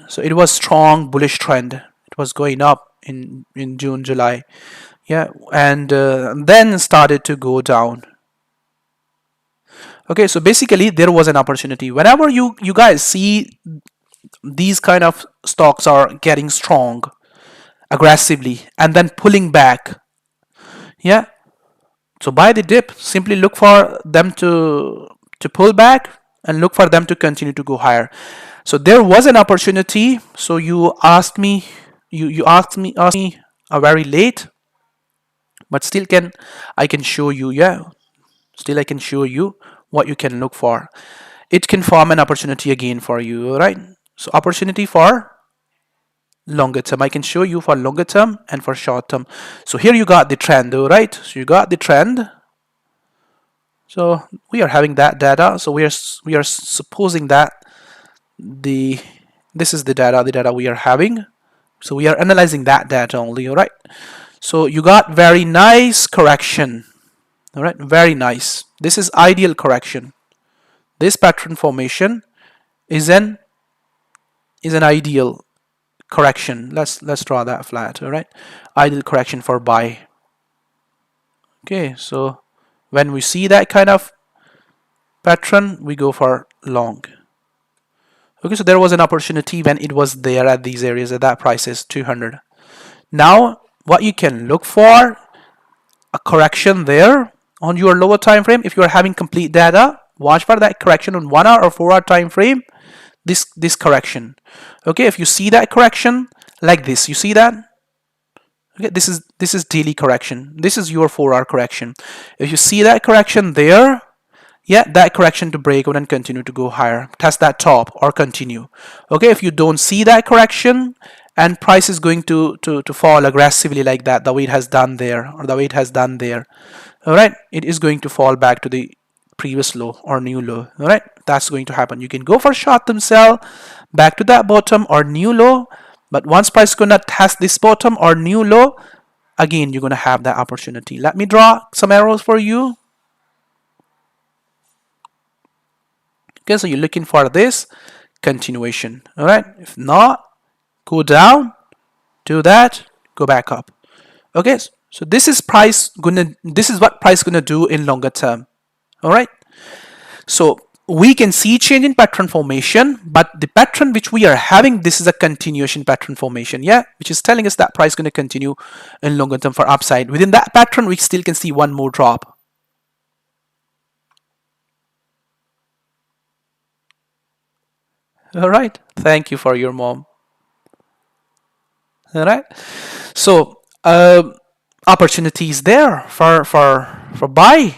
So it was strong bullish trend. It was going up in June July. Yeah, and then started to go down. Okay, so basically there was an opportunity. Whenever you guys see these kind of stocks are getting strong aggressively and then pulling back, yeah, so buy the dip. Simply look for them to pull back and look for them to continue to go higher. So there was an opportunity. So you asked me, you asked me very late, but still I can show you. Yeah, still I can show you what you can look for. It can form an opportunity again for you, right? So opportunity for longer term. I can show you for longer term and for short term. So here you got the trend, right? So you got the trend. So we are having that data. So we are supposing that this is the data we are having. So we are analyzing that data only, all right? So you got very nice correction, all right? Very nice. This is ideal correction. This pattern formation is an ideal correction. Let's draw that flat, all right? Ideal correction for buy. Okay, so when we see that kind of pattern, we go for long. Okay, so there was an opportunity when it was there at these areas at that price is 200. Now, what you can look for, a correction there on your lower time frame. If you are having complete data, watch for that correction on 1 hour or 4 hour time frame. This correction. Okay, if you see that correction like this, you see that? Okay, this is daily correction. This is your 4 hour correction. If you see that correction there, yeah, that correction to break out and continue to go higher. Test that top or continue. Okay, if you don't see that correction and price is going to fall aggressively like that, the way it has done there or the way it has done there, all right, it is going to fall back to the previous low or new low. All right, that's going to happen. You can go for short term sell back to that bottom or new low, but once price is going to test this bottom or new low, again you're going to have that opportunity. Let me draw some arrows for you. Okay, so you're looking for this continuation. All right, if not, go down, do that, go back up. Okay, so this is what price gonna do in longer term. All right, so we can see change in pattern formation, but the pattern which we are having, this is a continuation pattern formation, yeah, which is telling us that price going to continue in longer term for upside. Within that pattern, we still can see one more drop. All right, thank you for your mom. All right, so opportunities there for buy.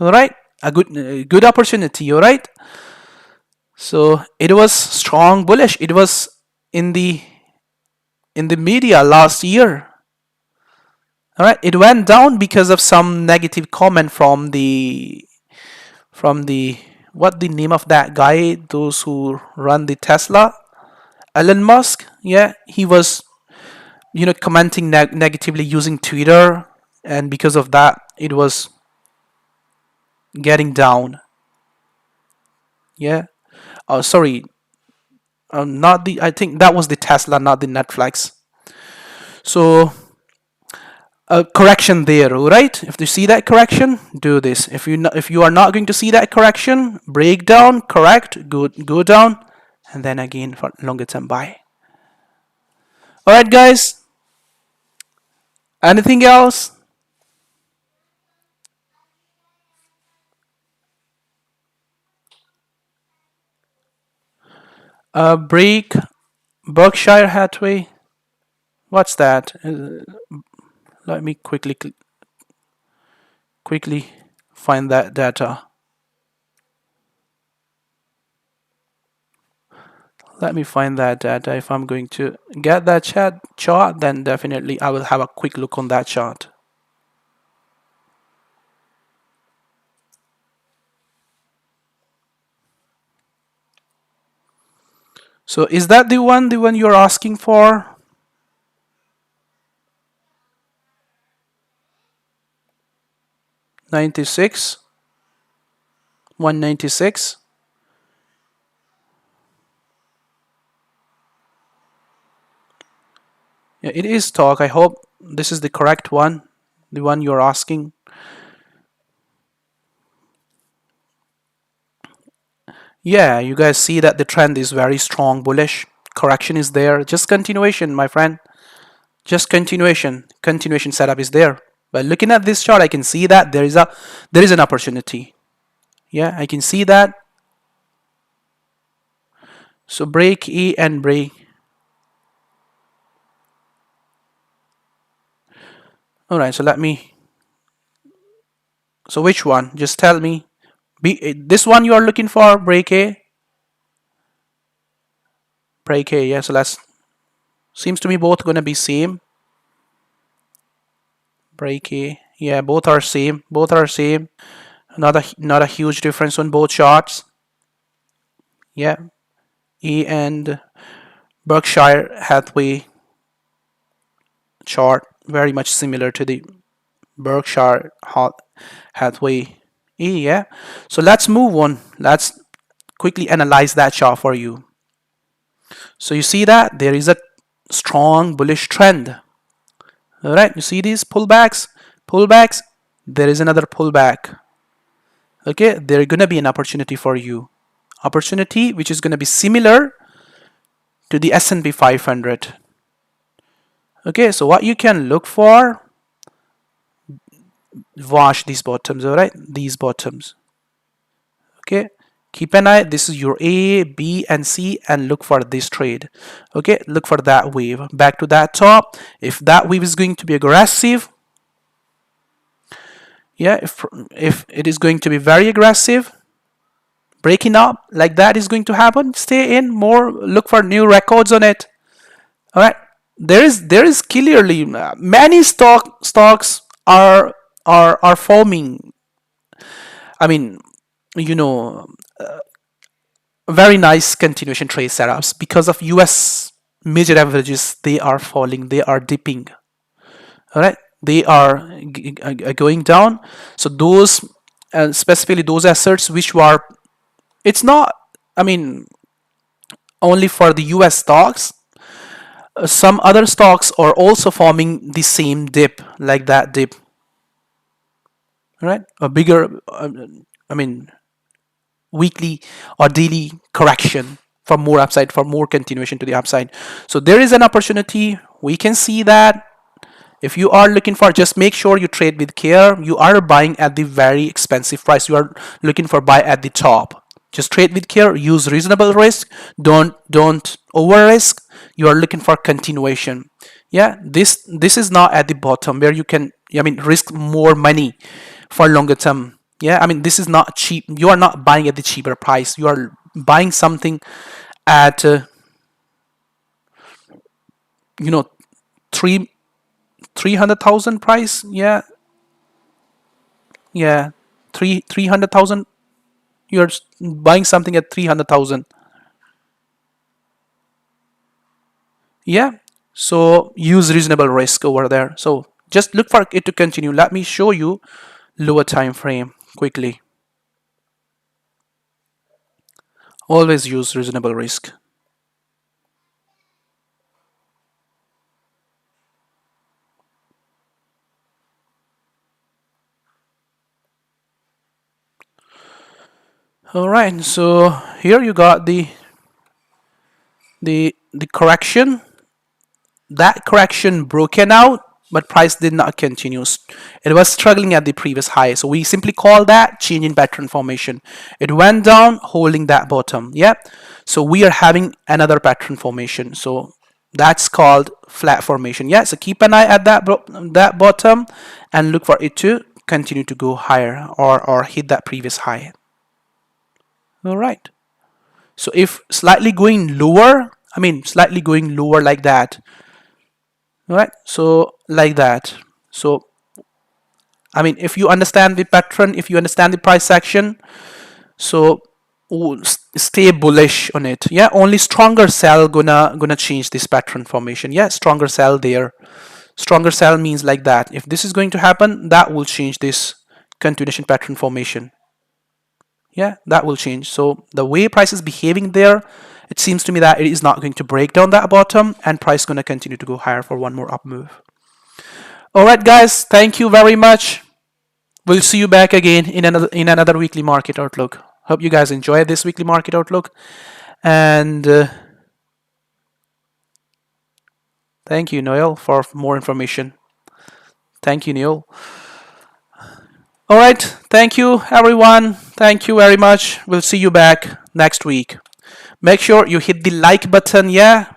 All right, a good opportunity. All right, so it was strong bullish. It was in the media last year. All right, it went down because of some negative comment from the what the name of that guy, those who run the Tesla, Elon Musk. Yeah, he was commenting negatively using Twitter, and because of that, it was getting down. Yeah. Oh, sorry. Not the. I think that was the Tesla, not the Netflix. So a correction there, right? If you see that correction, do this. If you are not going to see that correction, break down, correct, go down, and then again for longer term buy. All right, guys. Anything else? Break Berkshire Hathaway. What's that? Let me quickly find that data. Let me find that data. If I'm going to get that chart, then definitely I will have a quick look on that chart. So is that the one you're asking for? 96, 196. Yeah, it is stock. I hope this is the correct one, the one you're asking. Yeah, you guys see that the trend is very strong, bullish. Correction is there. Just continuation, my friend. Just continuation. Continuation setup is there. But looking at this chart, I can see that there is an opportunity. Yeah, I can see that. So break E and break. All right, so let me. So which one? Just tell me. This one you are looking for, break A. Break A. Yeah, so let's. Seems to me both gonna be same. Break A. Yeah, both are same. Both are same. Not a huge difference on both charts. Yeah, E and Berkshire Hathaway chart very much similar to the Berkshire Hathaway E. Yeah, so let's move on. Let's quickly analyze that chart for you. So you see that there is a strong bullish trend. All right, you see these pullbacks. There is another pullback. Okay, there's gonna be an opportunity for you. Opportunity which is gonna be similar to the S&P 500. Okay, so what you can look for, watch these bottoms, all right? These bottoms. Okay, keep an eye. This is your A, B, and C, and look for this trade. Okay, look for that wave. Back to that top. If that wave is going to be aggressive, yeah, if it is going to be very aggressive, breaking up like that is going to happen, stay in more, look for new records on it. All right, there is clearly many stocks are forming. I mean, you know, very nice continuation trade setups because of US major averages. They are falling, they are dipping. All right, they are going down. So those, specifically those assets which were, it's not, I mean, only for the US stocks. Some other stocks are also forming the same dip, like that dip. All right, a bigger, I mean, weekly or daily correction for more upside, for more continuation to the upside. So there is an opportunity. We can see that. If you are looking for, just make sure you trade with care. You are buying at the very expensive price. You are looking for buy at the top. Just trade with care. Use reasonable risk. Don't over risk. You are looking for continuation. Yeah, this is not at the bottom where you can, I mean, risk more money for longer term. Yeah, I mean, this is not cheap. You are not buying at the cheaper price. You are buying something at you know, 300,000 price. Yeah, yeah, 300,000. You're buying something at 300,000. Yeah, So use reasonable risk over there. So just look for it to continue. Let me show you lower time frame quickly. Always use reasonable risk. All right, so here you got the correction. That correction broken out, but price did not continue. It was struggling at the previous high, so we simply call that change in pattern formation. It went down, holding that bottom. Yeah, so we are having another pattern formation. So that's called flat formation. Yeah, so keep an eye at that bottom and look for it to continue to go higher or hit that previous high. All right. So if slightly going lower, slightly going lower like that. All right. So like that. So if you understand the pattern, if you understand the price action, so stay bullish on it. Yeah, only stronger sell gonna change this pattern formation. Yeah, stronger sell there. Stronger sell means like that. If this is going to happen, that will change this continuation pattern formation. Yeah, that will change. So the way price is behaving there, it seems to me that it is not going to break down that bottom, and price going to continue to go higher for one more up move. All right, guys, thank you very much. We'll see you back again in another weekly market outlook. Hope you guys enjoy this weekly market outlook, and thank you, Noel, for more information. Thank you, Neil. All right, thank you, everyone. Thank you very much. We'll see you back next week. Make sure you hit the like button, yeah?